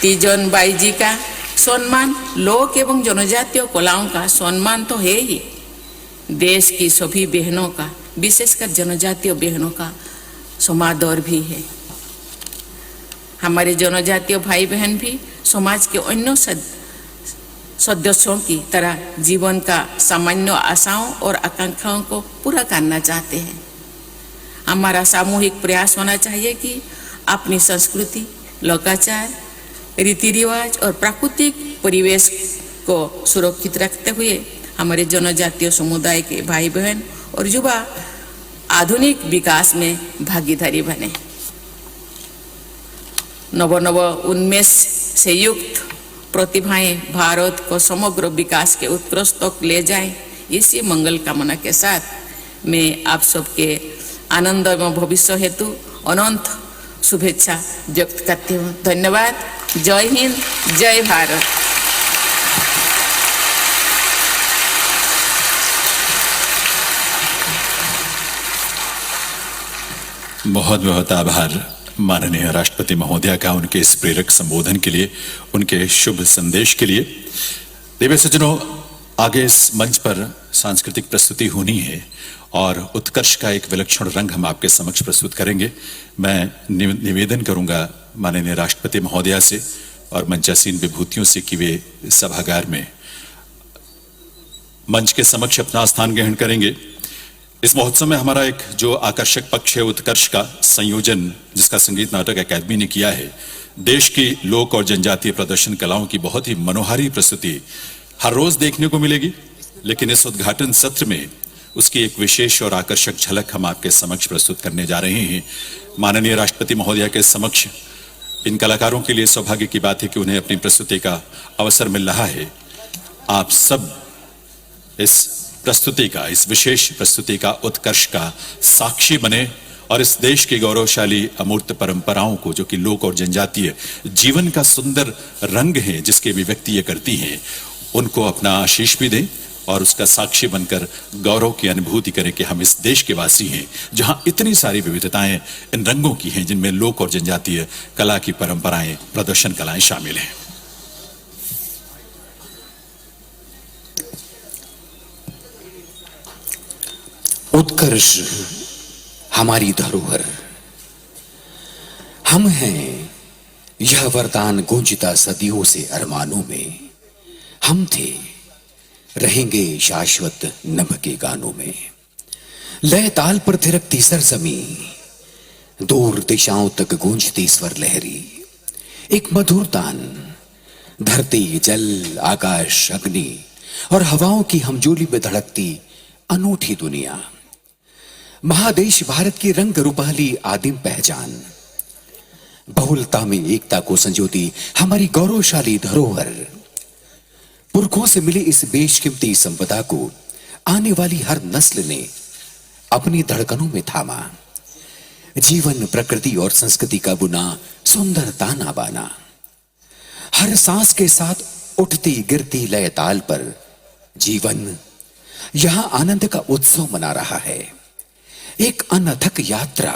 तीजन बाई जी का सम्मान लोक एवं जनजातीय कलाओं का सम्मान तो है ही, देश की सभी बहनों का, विशेषकर जनजातीय बहनों का समादर भी है। हमारे जनजातीय भाई बहन भी समाज के अन्य सदस्यों की तरह जीवन का सामान्य आशाओं और आकांक्षाओं को पूरा करना चाहते हैं। हमारा सामूहिक प्रयास होना चाहिए कि अपनी संस्कृति, लोकाचार, रीति रिवाज और प्राकृतिक परिवेश को सुरक्षित रखते हुए हमारे जनजातीय समुदाय के भाई बहन और युवा आधुनिक विकास में भागीदारी बने। नव उन्मेष से युक्त प्रतिभाएं भारत को समग्र विकास के उत्कृष्ट तक ले जाएं, इसी मंगल कामना के साथ मैं आप सबके आनंदमय भविष्य हेतु अनंत शुभेच्छा व्यक्त करती हूँ। धन्यवाद। जय हिंद, जय भारत। बहुत बहुत आभार माननीय राष्ट्रपति महोदया का उनके इस प्रेरक संबोधन के लिए, उनके शुभ संदेश के लिए। देवी सज्जनों, आगे इस मंच पर सांस्कृतिक प्रस्तुति होनी है और उत्कर्ष का एक विलक्षण रंग हम आपके समक्ष प्रस्तुत करेंगे। मैं निवेदन करूंगा माननीय राष्ट्रपति महोदया से और मंचासीन विभूतियों से कि वे सभागार में मंच के समक्ष अपना स्थान ग्रहण करेंगे। इस महोत्सव में हमारा एक जो आकर्षक पक्ष है, उत्कर्ष का संयोजन जिसका संगीत नाटक अकादमी ने किया है, देश की लोक और जनजातीय प्रदर्शन कलाओं की बहुत ही मनोहारी प्रस्तुति हर रोज देखने को मिलेगी, लेकिन इस उद्घाटन सत्र में उसकी एक विशेष और आकर्षक झलक हम आपके समक्ष प्रस्तुत करने जा रहे हैं। माननीय राष्ट्रपति महोदया के समक्ष इन कलाकारों के लिए सौभाग्य की बात है कि उन्हें अपनी प्रस्तुति का अवसर मिल रहा है। आप सब इस प्रस्तुति का, इस विशेष प्रस्तुति का, उत्कर्ष का साक्षी बने और इस देश की गौरवशाली अमूर्त परंपराओं को, जो कि लोक और जनजातीय जीवन का सुंदर रंग है जिसकी अभिव्यक्ति ये करती हैं, उनको अपना आशीष भी दें और उसका साक्षी बनकर गौरव की अनुभूति करें कि हम इस देश के वासी हैं जहां इतनी सारी विविधताएं इन रंगों की हैं, जिनमें लोक और जनजातीय कला की परंपराएं, प्रदर्शन कलाएं शामिल हैं। उत्कर्ष हमारी धरोहर, हम हैं यह वरदान गूंजता सदियों से अरमानों में। हम थे, रहेंगे शाश्वत नभ के गानों में। लय ताल पर थिरकती सरजमी, दूर दिशाओं तक गूंजती स्वर लहरी। एक मधुर तान, धरती, जल, आकाश, अग्नि और हवाओं की हमजोली में धड़कती अनूठी दुनिया। महादेश भारत की रंग रूपाली आदिम पहचान, बहुलता में एकता को संजोती हमारी गौरवशाली धरोहर। पुरखों से मिली इस बेशकीमती संपदा को आने वाली हर नस्ल ने अपनी धड़कनों में थामा। जीवन, प्रकृति और संस्कृति का बुना सुंदर ताना बाना। हर सांस के साथ उठती गिरती लय ताल पर जीवन यहां आनंद का उत्सव मना रहा है। एक अनथक यात्रा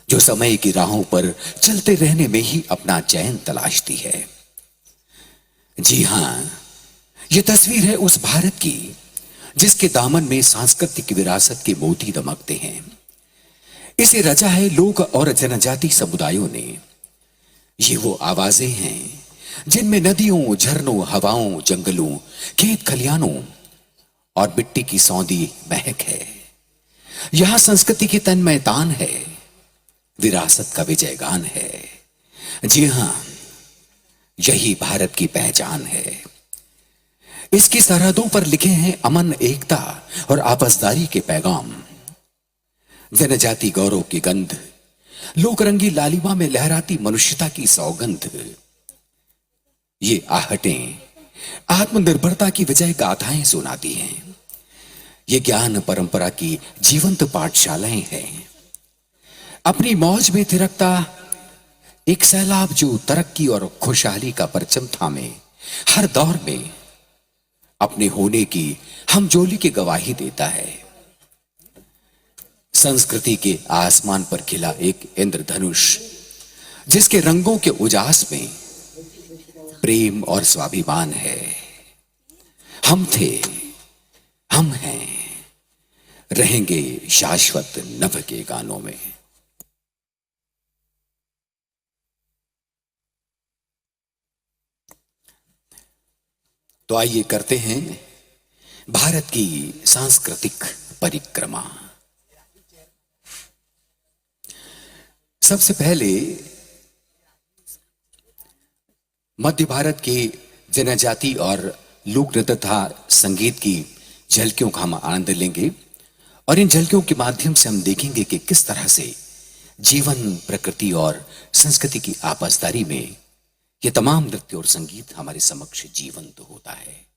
जो समय की राहों पर चलते रहने में ही अपना चैन तलाशती है। जी हां, यह तस्वीर है उस भारत की जिसके दामन में सांस्कृतिक विरासत के मोती दमकते हैं। इसे रचा है लोक और जनजाति समुदायों ने। ये वो आवाजें हैं जिनमें नदियों, झरनों, हवाओं, जंगलों, खेत खलियानों और मिट्टी की सौंधी महक है। यहां संस्कृति की तन्मय तान है, विरासत का विजयगान है। जी हां, यही भारत की पहचान है। इसकी सरहदों पर लिखे हैं अमन, एकता और आपसदारी के पैगाम। जनजाति गौरव की गंध, लोकरंगी लालिमा में लहराती मनुष्यता की सौगंध। ये आहटें आत्मनिर्भरता की विजय गाथाएं सुनाती हैं। ये ज्ञान परंपरा की जीवंत पाठशालाएं हैं। अपनी मौज में थिरकता एक सैलाब जो तरक्की और खुशहाली का परचम थामे हर दौर में अपने होने की हमजोली की गवाही देता है। संस्कृति के आसमान पर खिला एक इंद्रधनुष, जिसके रंगों के उजास में प्रेम और स्वाभिमान है। हम थे, हम हैं, रहेंगे शाश्वत नभ के गानों में। तो आइए करते हैं भारत की सांस्कृतिक परिक्रमा। सबसे पहले मध्य भारत की जनजाति और लोक नृत्य तथा संगीत की झलकियों का हम आनंद लेंगे और इन झलकियों के माध्यम से हम देखेंगे कि किस तरह से जीवन, प्रकृति और संस्कृति की आपसदारी में ये तमाम नृत्य और संगीत हमारे समक्ष जीवंत होता है।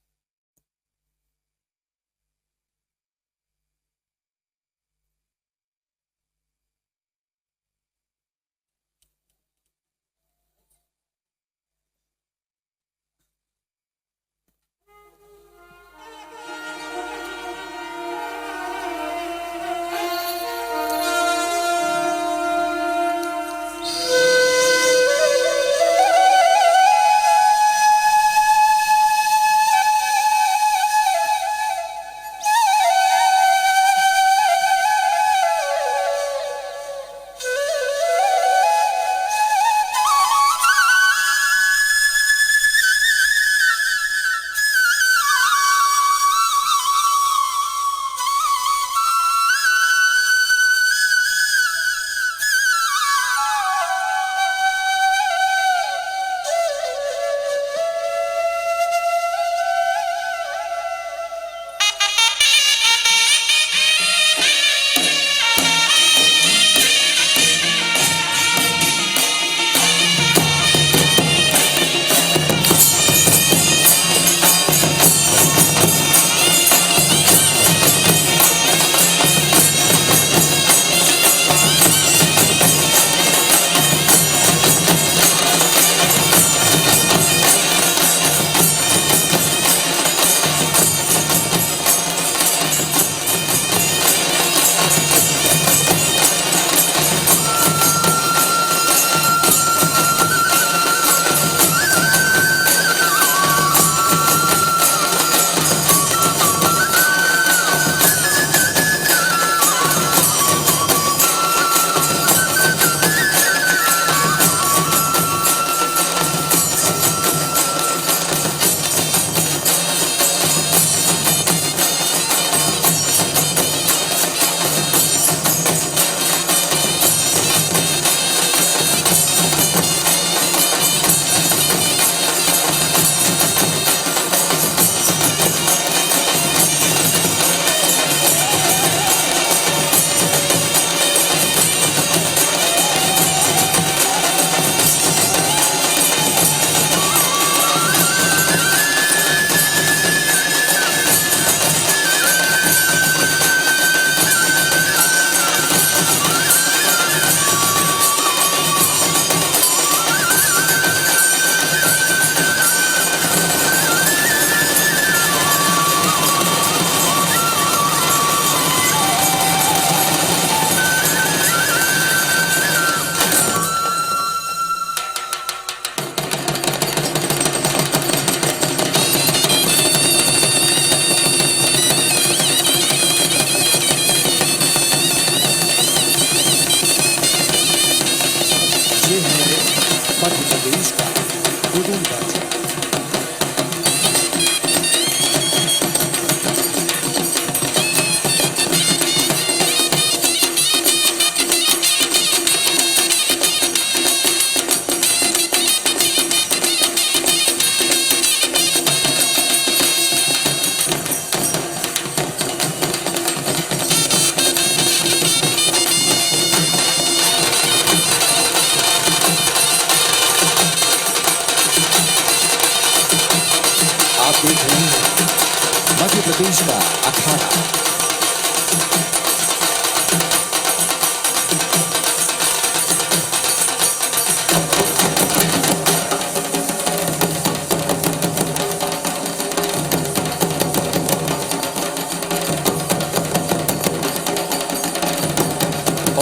मध्य प्रदेश का अखाड़ा।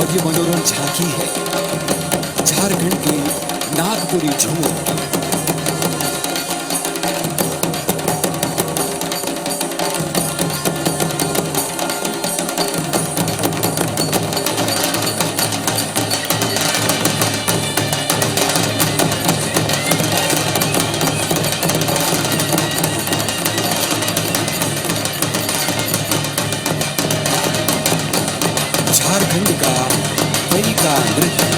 और ये मनोरम झांकी है झारखंड के नागपुरी झूमर की। झारखंड का कई का नृत्य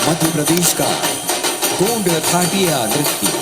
मध्य प्रदेश का गोंड खाटिया नृत्य